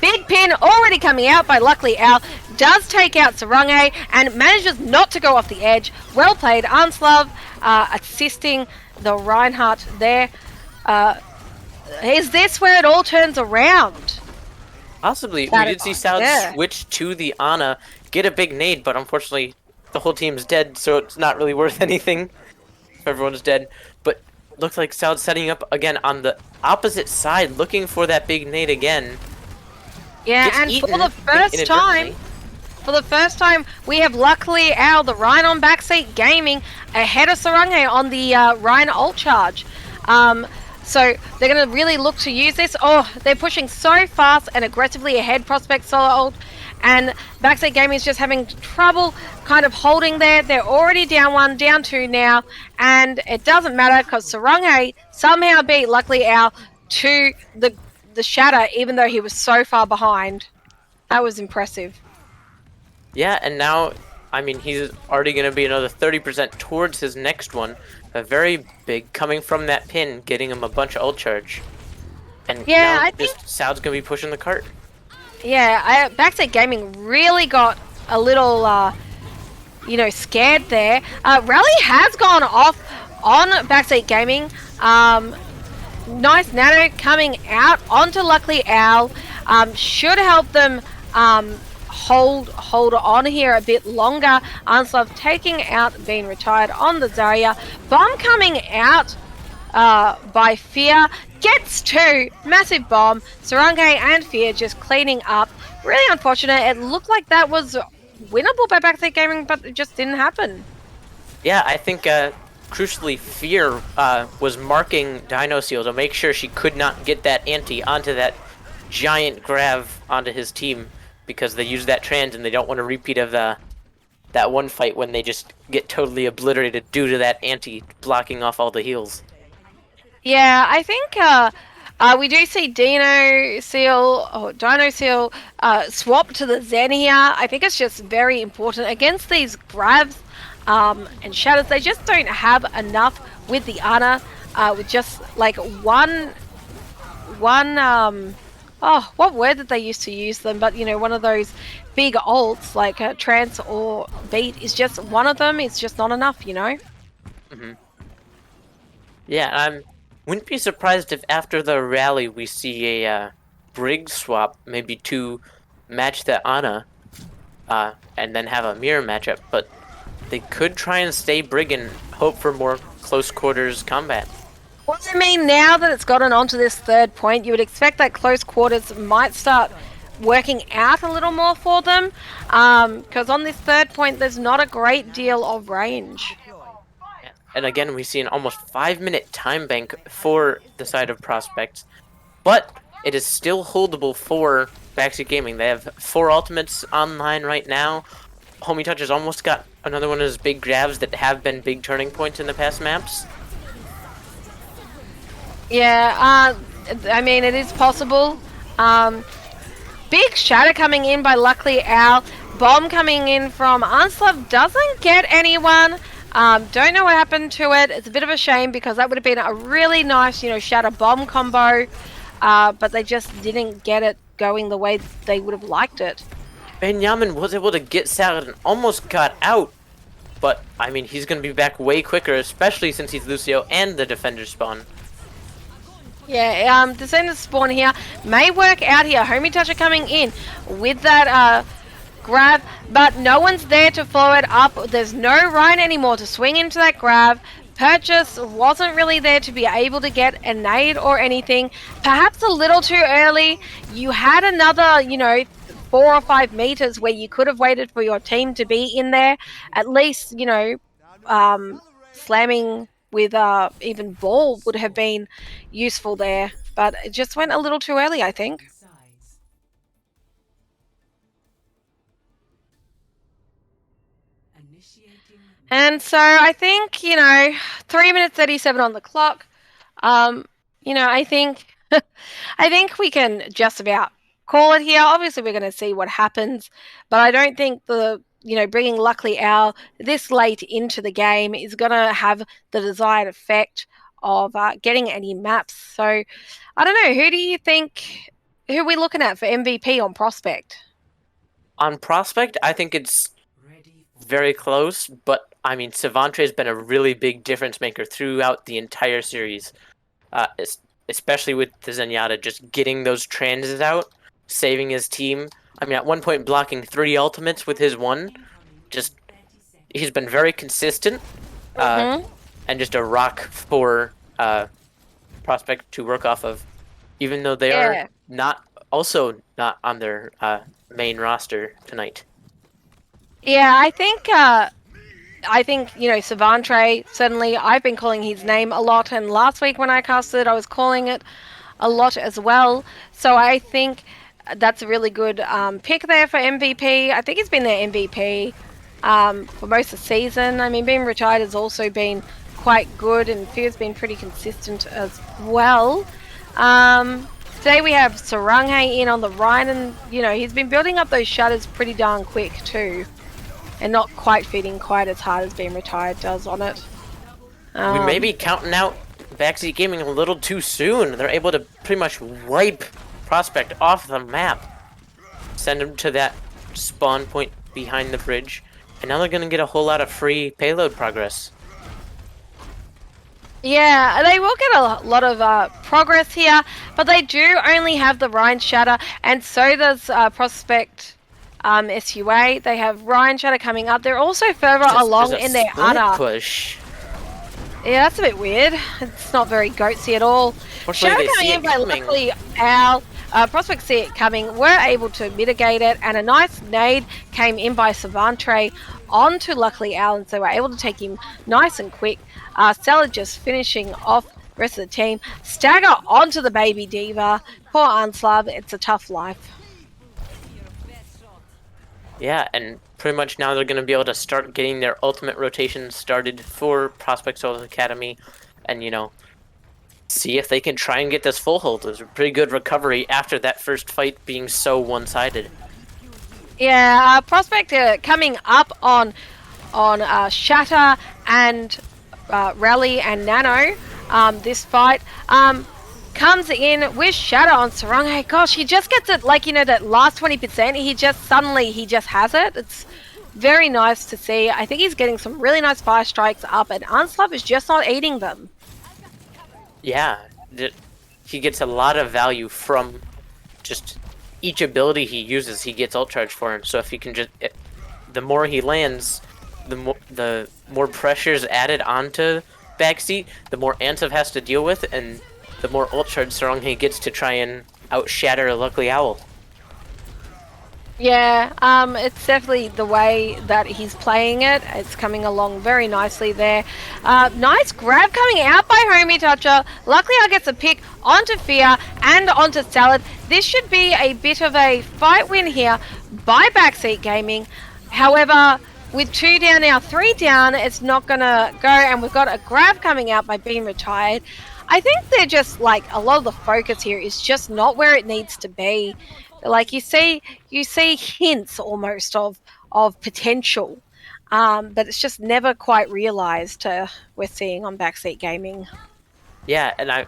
Big pin already coming out by Luckily Owl. Does take out Sarange and manages not to go off the edge. Well played, Anslav assisting the Reinhardt there. Is this where it all turns around? Possibly. We did see Sound switch to the Ana, get a big nade, but unfortunately the whole team's dead, so it's not really worth anything. Everyone's dead. But looks like Sound's setting up again on the opposite side, looking for that big nade again. Yeah, and for the first time, we have Luckily Owl, the Rhine on Backseat Gaming, ahead of Sarange on the Rhine ult charge. So they're going to really look to use this. Oh, they're pushing so fast and aggressively ahead, Prospect Solo ult, and Backseat Gaming is just having trouble kind of holding there. They're already down 1, down 2 now, and it doesn't matter because Sarange somehow beat Luckily Owl to the shatter, even though he was so far behind. That was impressive. Yeah, and now, I mean, he's already going to be another 30% towards his next one. A very big, coming from that pin, getting him a bunch of ult charge. And yeah, now I think Sound's going to be pushing the cart. Yeah, Backseat Gaming really got a little, scared there. Rally has gone off on Backseat Gaming. Nice nano coming out onto Luckily Owl. Should help them hold on here a bit longer. Anslav taking out, being retired on the Zarya. Bomb coming out by Fear. Gets 2. Massive bomb. Sarange and Fear just cleaning up. Really unfortunate. It looked like that was winnable by Backseat Gaming, but it just didn't happen. Yeah, I think crucially Fear was marking Dino Seal to make sure she could not get that anti onto that giant grav onto his team, because they use that trans and they don't want a repeat of that one fight when they just get totally obliterated due to that anti blocking off all the heals. Yeah, I think we do see Dino Seal swap to the Zen here. I think it's just very important against these grabs and shatters. They just don't have enough with the Ana, with just like one what word did they used to use them? But one of those big ults like trance or beat is just one of them. It's just not enough, Mm-hmm. Yeah, wouldn't be surprised if after the rally we see a Brig swap, maybe to match the Ana, and then have a mirror matchup. But they could try and stay Brig and hope for more close quarters combat. Well, I mean, now that it's gotten onto this third point, you would expect that close quarters might start working out a little more for them, because on this third point, there's not a great deal of range. And again, we see an almost 5-minute time bank for the side of Prospects, but it is still holdable for Backseat Gaming. They have 4 ultimates online right now. Homie Touch has almost got another one of his big grabs that have been big turning points in the past maps. Yeah, I mean, it is possible. Big shatter coming in by Luckily Owl. Bomb coming in from Unslov doesn't get anyone. Don't know what happened to it. It's a bit of a shame because that would have been a really nice, shatter bomb combo. But they just didn't get it going the way they would have liked it. Benjamin was able to get Salad and almost got out. But, I mean, he's going to be back way quicker, especially since he's Lucio and the defender spawn. Yeah, Descendant spawn here may work out here. Homie Toucher coming in with that grab, but no one's there to follow it up. There's no Ryan anymore to swing into that grab. Purchase wasn't really there to be able to get a nade or anything. Perhaps a little too early. You had another, 4 or 5 meters where you could have waited for your team to be in there. At least, slamming with even ball would have been useful there. But it just went a little too early, I think. And so I think, 3 minutes 37 on the clock. I think I think we can just about call it here. Obviously, we're going to see what happens, but I don't think bringing Luckily Owl this late into the game is going to have the desired effect of getting any maps. So I don't know. Who are we looking at for MVP on Prospect? On Prospect, I think it's very close, but I mean, Savantre has been a really big difference maker throughout the entire series, especially with the Zenyatta just getting those transes out, saving his team. I mean, at one point blocking 3 ultimates with his one. He's been very consistent, and just a rock for Prospect to work off of, even though they are not on their main roster tonight. Yeah, I think Savantre, certainly I've been calling his name a lot, and last week when I casted I was calling it a lot as well. So I think that's a really good pick there for MVP. I think he's been their MVP for most of the season. I mean, being retired has also been quite good, and Fear's been pretty consistent as well. Today we have Saranghae in on the Rhine, and he's been building up those shutters pretty darn quick too, and not quite feeding quite as hard as being retired does on it. We may be counting out Backseat Gaming a little too soon. They're able to pretty much wipe Prospect off the map, send him to that spawn point behind the bridge, and now they're going to get a whole lot of free payload progress. Yeah, they will get a lot of progress here, but they do only have the Rhine Shatter, and so does Prospect SUA. They have Rhine Shatter coming up. They're also further along in their Ana push. Yeah, that's a bit weird. It's not very goatsy at all. Shatter coming in by Luckily Owl. Prospect see it coming, were able to mitigate it, and a nice nade came in by Savantre onto Luckily Owl, and so we're able to take him nice and quick. Stella just finishing off the rest of the team. Stagger onto the baby diva. Poor Unslav, it's a tough life. Yeah, and pretty much now they're going to be able to start getting their ultimate rotation started for Prospect Souls Academy, and see if they can try and get this full hold. It was a pretty good recovery after that first fight being so one-sided. Yeah, Prospect coming up on Shatter and Rally and Nano. This fight comes in with Shatter on Saranghae. Gosh, he just gets it, that last 20%. He just has it. It's very nice to see. I think he's getting some really nice fire strikes up, and Unslav is just not eating them. Yeah, he gets a lot of value from just each ability he uses. He gets ult charge for him, so if he can the more he lands, the more pressure is added onto Backseat, the more Antiv has to deal with, and the more ult charge Saranghae gets to try and out-shatter a Luckily Owl. Yeah, it's definitely the way that he's playing it. It's coming along very nicely there. Nice grab coming out by Homie Toucher. Luckily, I gets a pick onto Fear and onto Salad. This should be a bit of a fight win here by Backseat Gaming. However, with 2 down now, 3 down, it's not going to go. And we've got a grab coming out by being retired. I think they're just a lot of the focus here is just not where it needs to be. Like you see hints almost of potential, but it's just never quite realized. We're seeing on Backseat Gaming. Yeah, and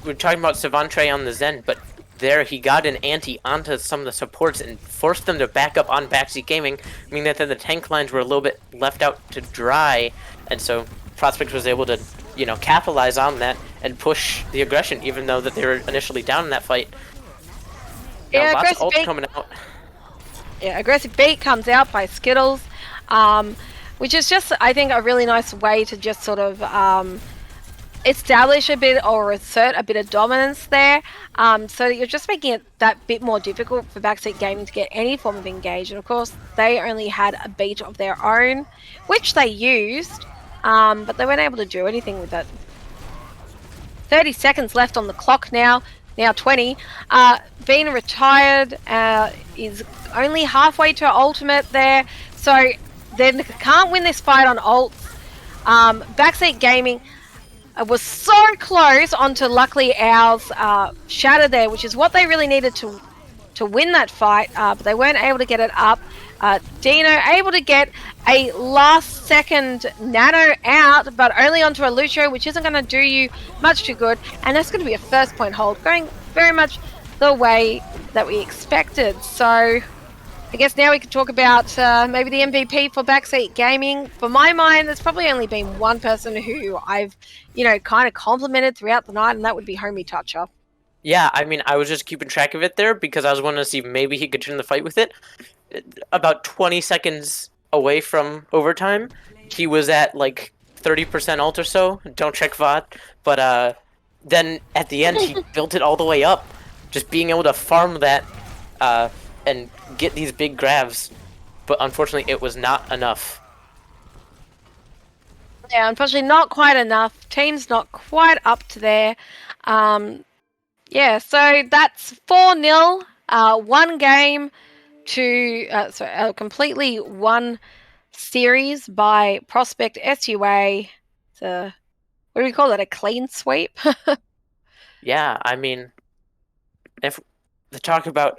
we're talking about Savantray on the Zen, but there he got an anti onto some of the supports and forced them to back up on Backseat Gaming, meaning that then the tank lines were a little bit left out to dry, and so Prospect was able to, capitalize on that and push the aggression, even though that they were initially down in that fight. Now Yeah, lots of ults coming out. aggressive beat comes out by Skittles, um, which is just I think a really nice way to just sort of establish a bit or assert a bit of dominance there, so that you're just making it that bit more difficult for Backseat Gaming to get any form of engage. And of course, they only had a beat of their own, which they used, but they weren't able to do anything with it. 30 seconds left on the clock now. Now 20. Being retired is only halfway to ultimate there, so they can't win this fight on ults. Backseat Gaming was so close onto luckily ours shatter there, which is what they really needed to win that fight, but they weren't able to get it up. Dino able to get a last second nano out, but only onto a Lucio, which isn't going to do you much too good, and that's going to be a first point hold, going very much the way that we expected. So I guess now we could talk about maybe the MVP for Backseat Gaming. For my mind, there's probably only been one person who I've, kind of complimented throughout the night, and that would be Homie Toucher. Yeah, I mean, I was just keeping track of it there because I was wanting to see if maybe he could turn the fight with it. About 20 seconds away from overtime, he was at like 30% ult or so. Don't check VOD. But then at the end, he built it all the way up. Just being able to farm that and get these big grabs. But unfortunately, it was not enough. Yeah, unfortunately, not quite enough. Team's not quite up to there. Yeah, so that's 4-0. One game to a completely one series by Prospect SUA. It's a, what do we call it? A clean sweep. Yeah, I mean, if the talk about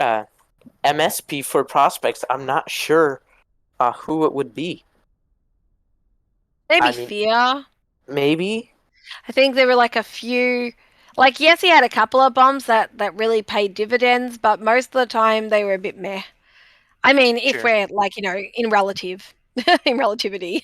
MSP for prospects, I'm not sure who it would be. Maybe I mean, Fear. maybe. I think there were like a few. Like, yes, he had a couple of bombs that really paid dividends, but most of the time they were a bit meh. I mean, if Sure. we're like, in relative, in relativity.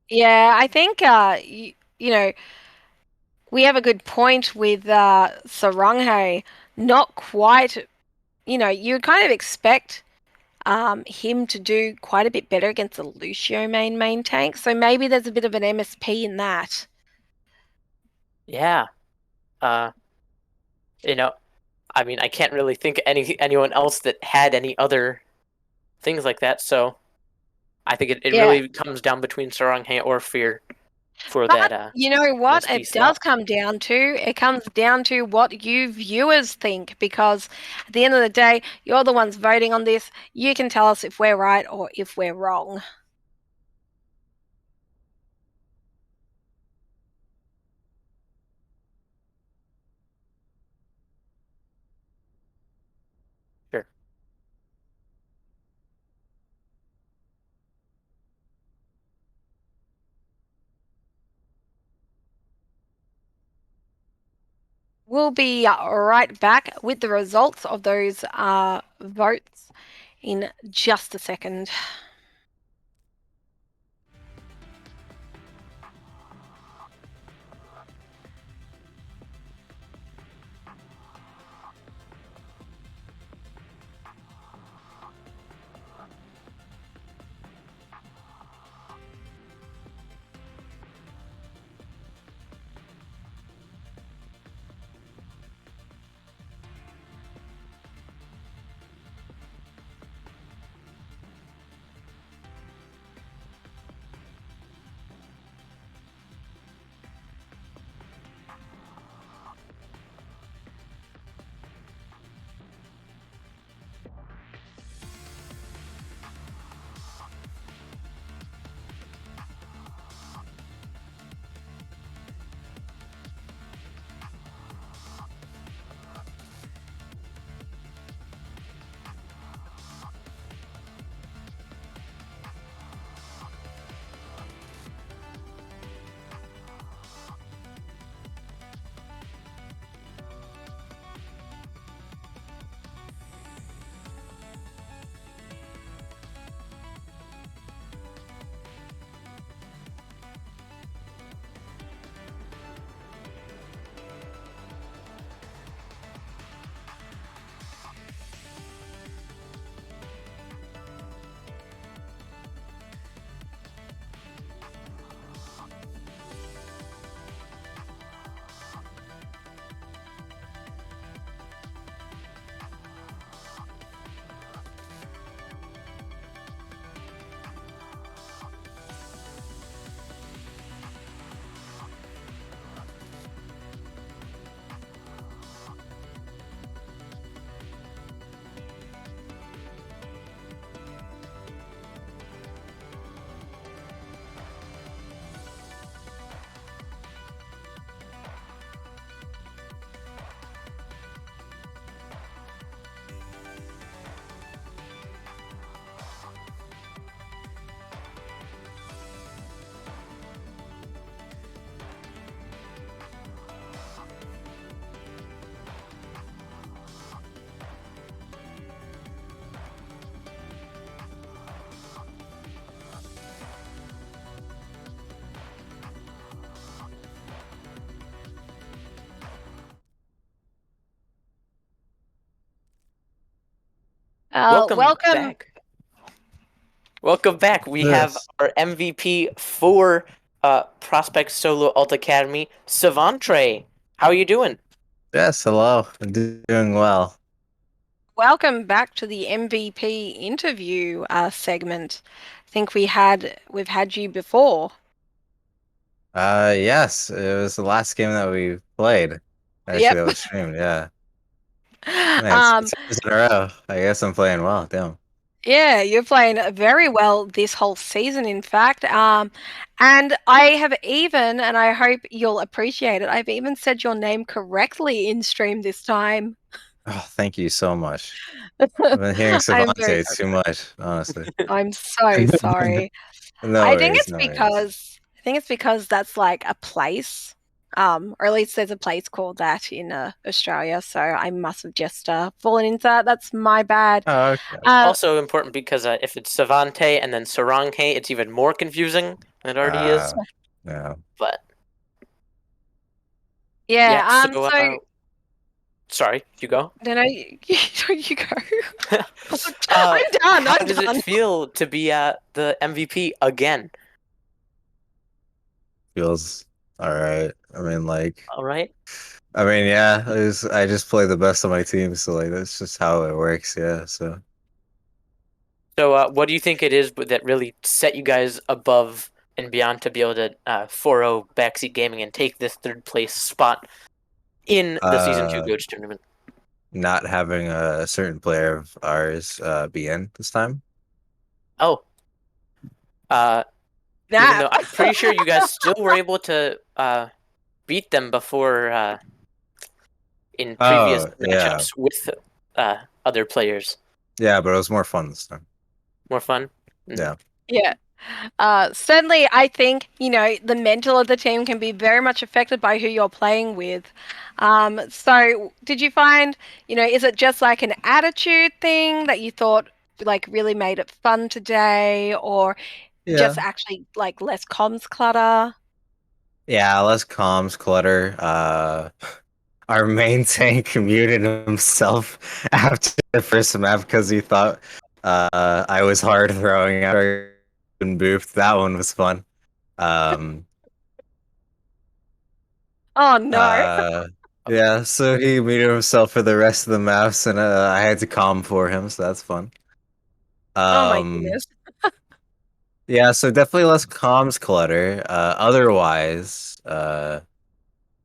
Yeah, I think, we have a good point with Saranghae. Not quite, you kind of expect him to do quite a bit better against the Lucio main tank. So maybe there's a bit of an MSP in that. Yeah. Uh, you know, I mean, I can't really think of anyone else that had any other things like that. So I think it Yeah. really comes down between Saranghae or Fear for that But you know what? MSP It does slot. come down to it comes down to what you viewers think, because at the end of the day, you're the ones voting on this. You can tell us if we're right or if we're wrong. Sure. We'll be right back with the results of those votes in just a second. Welcome Welcome. back. Welcome back. We have Yes. our MVP for Prospect Solo Alt Academy, Savantre. How are you doing? Yes, hello. I'm doing well. Welcome back to the MVP interview segment. I think we've had you before. Yes, it was the last game that we played. Actually, Yep. that was streamed, yeah. Man, it's Um, 2 times in a row. I guess I'm playing well, damn. yeah, you're playing very well this whole season, in fact. And I have even, and I hope you'll appreciate it, I've even said your name correctly in stream this time. Oh, thank you so much. I've been hearing I'm very Savante too much, honestly. I'm so sorry. No I think worries, it's no worries. because that's like a place, or at least there's a place called that in Australia. So I must have just fallen into that. That's my bad. Oh, okay. Uh, Also important because if it's Savante and then Saranghe, it's even more confusing than it already is. Yeah. But yeah, yeah. so So sorry, you go. no, no, you go. uh, I'm done. how I'm does it done. feel to be the MVP again? Feels all right. All right. Yeah, I just play the best on my team, so like that's just how it works, yeah. So So, what do you think it is that really set you guys above and beyond to be able to 4-0 Backseat Gaming and take this third place spot in the Season 2 uh Coach Tournament? not having a certain player of ours be in this time. Oh, uh, even Nah. though I'm pretty sure you guys still were able to beat them before in previous Oh, yeah. matchups with other players. Yeah, but it was more fun this time. More fun. Mm. Yeah. Yeah. Certainly, I think, the mental of the team can be very much affected by who you're playing with. So, did you find, is it just like an attitude thing that you thought like really made it fun today, or just Yeah. actually like less comms clutter? Yeah, less comms clutter. Our main tank muted himself after the first map because he thought I was hard throwing after and boofed. That one was fun. Um Oh no. Uh, yeah, so he muted himself for the rest of the maps, and I had to calm for him, so that's fun. Oh my Um, goodness. yeah, so definitely less comms clutter. Otherwise,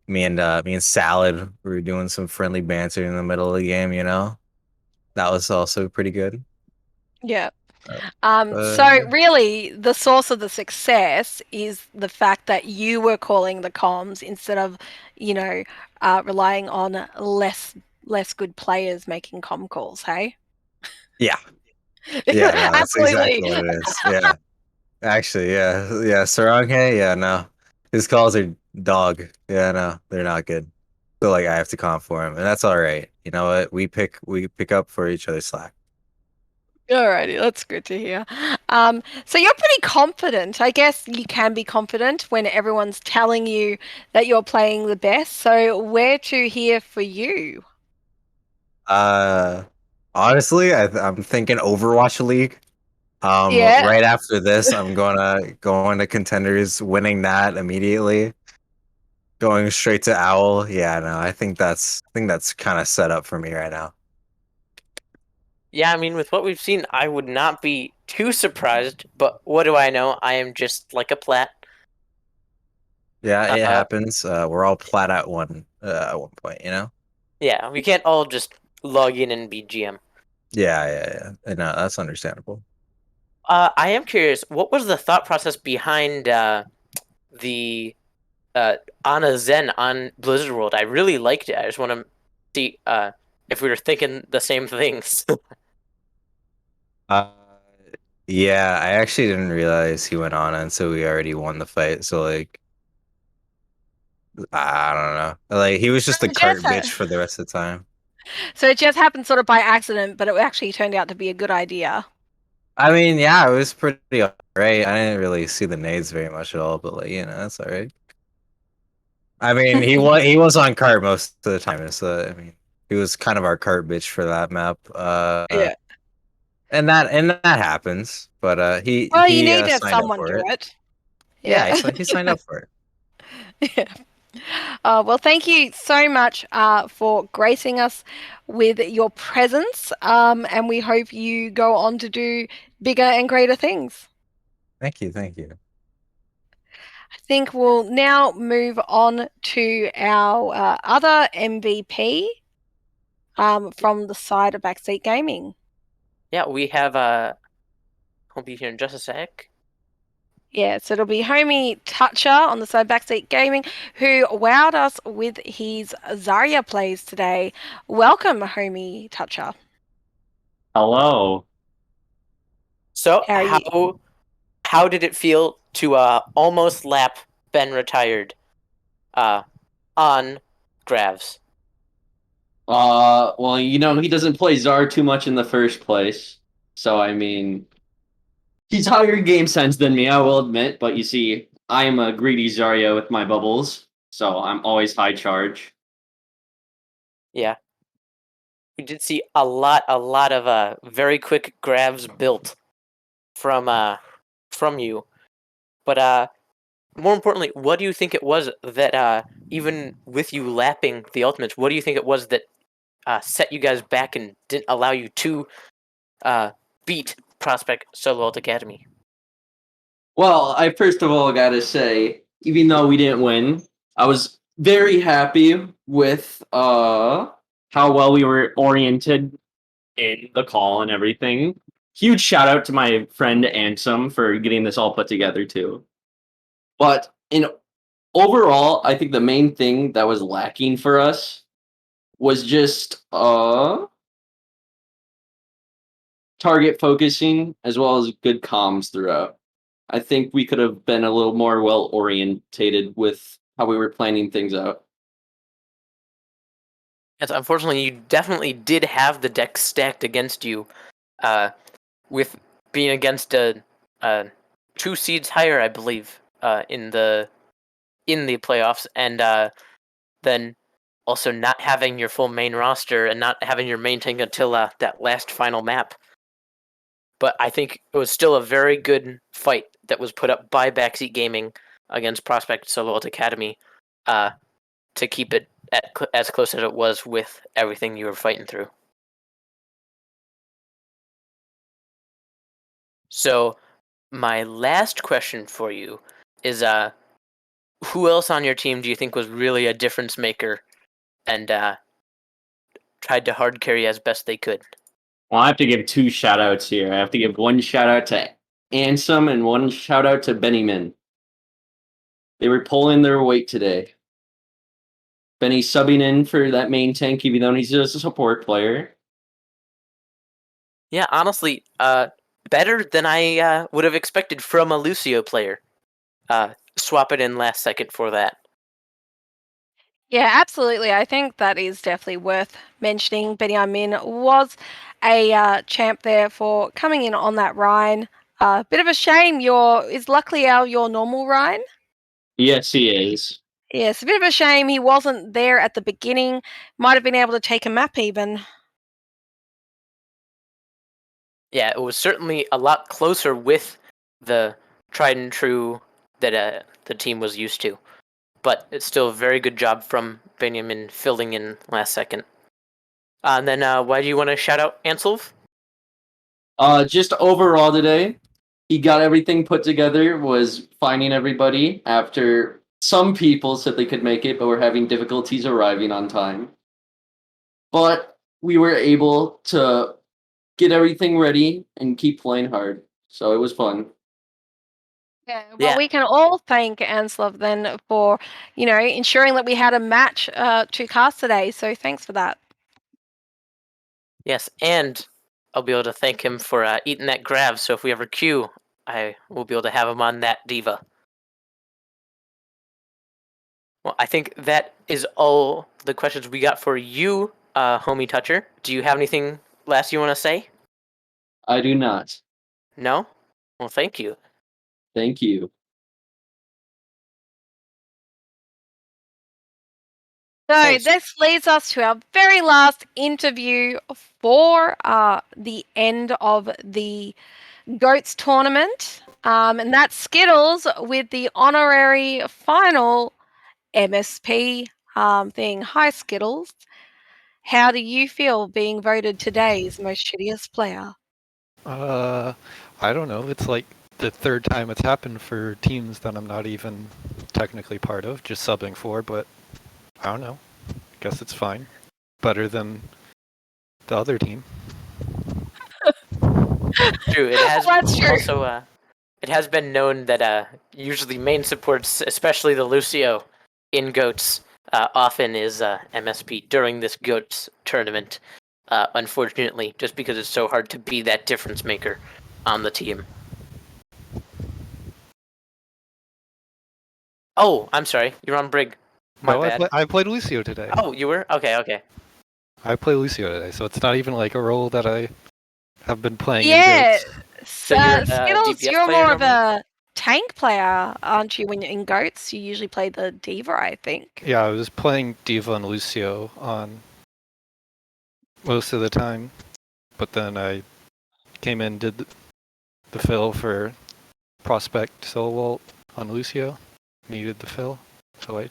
me and Salad were doing some friendly banter in the middle of the game. That was also pretty good. Yeah. Uh, So yeah, really, the source of the success is the fact that you were calling the comms instead of, you know, relying on less good players making comm calls. Hey, yeah, yeah. No, that's absolutely. exactly what it is. Yeah. Actually, yeah. Saranghe, yeah, no. His calls are dog. Yeah, no, they're not good. So like I have to comp for him, and that's all right. You know what? We pick up for each other's slack. Alrighty, that's good to hear. So you're pretty confident. I guess you can be confident when everyone's telling you that you're playing the best. So where to here for you? Uh, Honestly, I'm thinking Overwatch League. Yeah. Right after this, I'm gonna go into contenders, winning that immediately, going straight to Owl. Yeah, no, I think that's kind of set up for me right now. Yeah, I mean, with what we've seen, I would not be too surprised. But what do I know? I am just like a plat. Yeah, it Uh, happens. We're all plat at one point. yeah, we can't all just log in and be GM. Yeah. And, that's understandable. I am curious, what was the thought process behind the Ana Zen on Blizzard World? I really liked it. I just want to see if we were thinking the same things. Uh, yeah, I actually didn't realize he went on until we already won the fight. So like, I don't know. Like he was just a It just cart bitch for the rest of the time. So it just happened sort of by accident, but it actually turned out to be a good idea. I mean, yeah, it was pretty alright. I didn't really see the nades very much at all, but like, that's alright. I mean, he was on cart most of the time, so I mean, he was kind of our cart bitch for that map. Yeah. and that happens. But he Well, you he need to have signed up someone for do it. it. Yeah, Yeah. he signed up for it. Yeah. Well, thank you so much for gracing us with your presence, and we hope you go on to do bigger and greater things. Thank you, thank you. I think we'll now move on to our other MVP from the side of Backseat Gaming. Yeah, we have I'll be here in just a sec. Yeah, so it'll be Homie Toucher on the side of Backseat Gaming, who wowed us with his Zarya plays today. Welcome, Homie Toucher. Hello. So How are you? how did it feel to almost lap Ben retired on Gravs? Well, he doesn't play Czar too much in the first place. So, I mean, he's higher game sense than me, I will admit. But you see, I am a greedy Zarya with my bubbles. So I'm always high charge. Yeah, we did see a lot of very quick Gravs built from you, but more importantly, what do you think it was that even with you lapping the ultimates, what do you think it was that set you guys back and didn't allow you to beat Prospect Solo Ult Academy? Well, I first of all gotta say, even though we didn't win, I was very happy with how well we were oriented in the call and everything. Huge shout out to my friend Ansem for getting this all put together too. But in overall, I think the main thing that was lacking for us was just target focusing as well as good comms throughout. I think we could have been a little more well orientated with how we were planning things out. Yes, unfortunately, you definitely did have the deck stacked against you, uh, with being against a 2 seeds higher, I believe, in the playoffs, and then also not having your full main roster and not having your main tank until that last final map. But I think it was still a very good fight that was put up by Backseat Gaming against Prospect Solo Ult Academy, uh, to keep it as close as it was with everything you were fighting through. So my last question for you is who else on your team do you think was really a difference maker and tried to hard carry as best they could? Well, I have to give two shout outs here. I have to give one shout out to Ansem and one shout out to Bennyman. They were pulling their weight today. Benny subbing in for that main tank, even though he's just a support player. Yeah, honestly, better than I would have expected from a Lucio player. Swap it in last second for that. Yeah, absolutely. I think that is definitely worth mentioning. Benny Armin was a champ there for coming in on that Rhine. Bit of a shame. Is luckily your normal Rhine. Yes, he is. Yeah, it's a bit of a shame he wasn't there at the beginning. Might have been able to take a map even. Yeah, it was certainly a lot closer with the tried and true that the team was used to. But it's still a very good job from Benjamin filling in last second. And then why do you want to shout out Anselv? Just overall today, he got everything put together, was finding everybody after some people said they could make it, but were having difficulties arriving on time. But we were able to get everything ready and keep playing hard. So it was fun. Yeah, well, Yeah, we can all thank Anslov then for, ensuring that we had a match to cast today. So thanks for that. yes, and I'll be able to thank him for eating that grav. So if we ever queue, I will be able to have him on that diva. Well, I think that is all the questions we got for you, homie toucher. Do you have anything last you want to say? I do not. No? Well, thank you. Thank you. So Oh, this leads us to our very last interview for the end of the Goats tournament. And that's Skittles with the honorary final MSP thing. Hi, Skittles. How do you feel being voted today's most shittiest player? I don't know. It's like the third time it's happened for teams that I'm not even technically part of, just subbing for, but I don't know. Guess it's fine. Better than the other team. true. It has That's true. also it has been known that usually main supports, especially the Lucio in Goats, often is MSP during this Goats tournament. Unfortunately, just because it's so hard to be that difference maker on the team. Oh, I'm sorry. You're on Brig. My No, bad. I played Lucio today. Oh, you were? Okay. I play Lucio today, so it's not even like a role that I have been playing in Yeah. Goats. So you're a Skittles, DPS you're player more of normally? a tank player, aren't you? When you're in Goats, you usually play the Diva, I think. Yeah, I was playing Diva and Lucio on most of the time, but then I came in, did the fill for Prospect Solo Vault on Lucio. Needed the fill, so I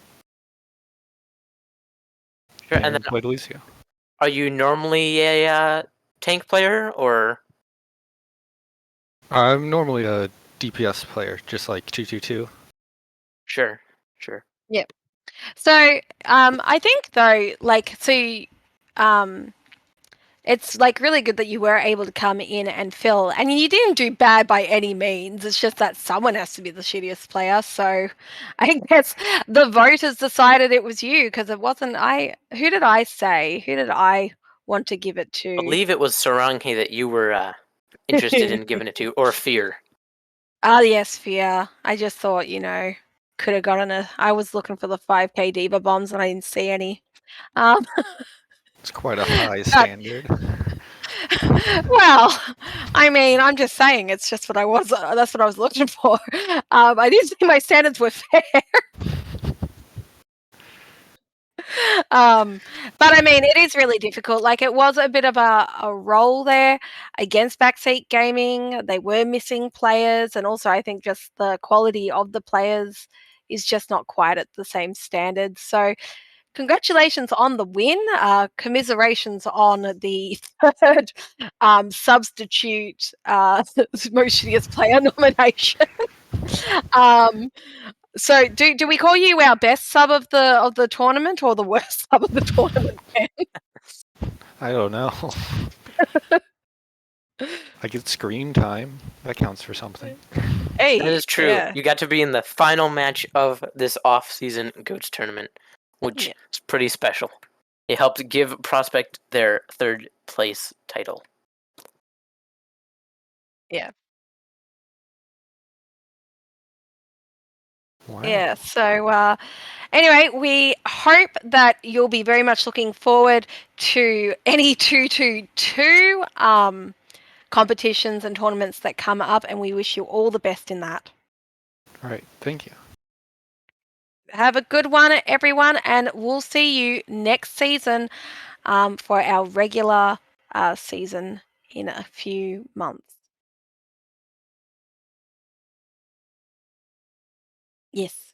Sure. came And then, and played Lucio. are you normally a tank player or? I'm normally a DPS player, just like 222. Sure. Yep. So, I think though, it's like really good that you were able to come in and fill, and you didn't do bad by any means. It's just that someone has to be the shittiest player. So, I guess the voters decided it was you because it wasn't I. Who did I say? Who did I want to give it I to? believe it was Saranghe that you were interested in giving it to, or Fear. Ah, yes, Fear. I just thought, could have gotten a. I was looking for the 5K Diva bombs and I didn't see any. Um, It's quite a high but, standard. well, I mean, I'm just saying, it's just what I was. That's what I was looking for. I didn't think my standards were fair. But I mean, it is really difficult. Like, it was a bit of a role there against Backseat Gaming. They were missing players, and also I think just the quality of the players is just not quite at the same standard. So, congratulations on the win. Commiserations on the third substitute most shittiest player nomination. um, so do we call you our best sub of the tournament or the worst sub of the tournament? I don't know. I get screen time. That counts for something. Hey, That is true. yeah. You got to be in the final match of this off-season Goats tournament, which Yeah. is pretty special. It helped give Prospect their third place title. Yeah. Wow. Yeah. So anyway, we hope that you'll be very much looking forward to any 222 competitions and tournaments that come up, and we wish you all the best in that. All right. Thank you. Have a good one, everyone, and we'll see you next season for our regular season in a few months. Yes.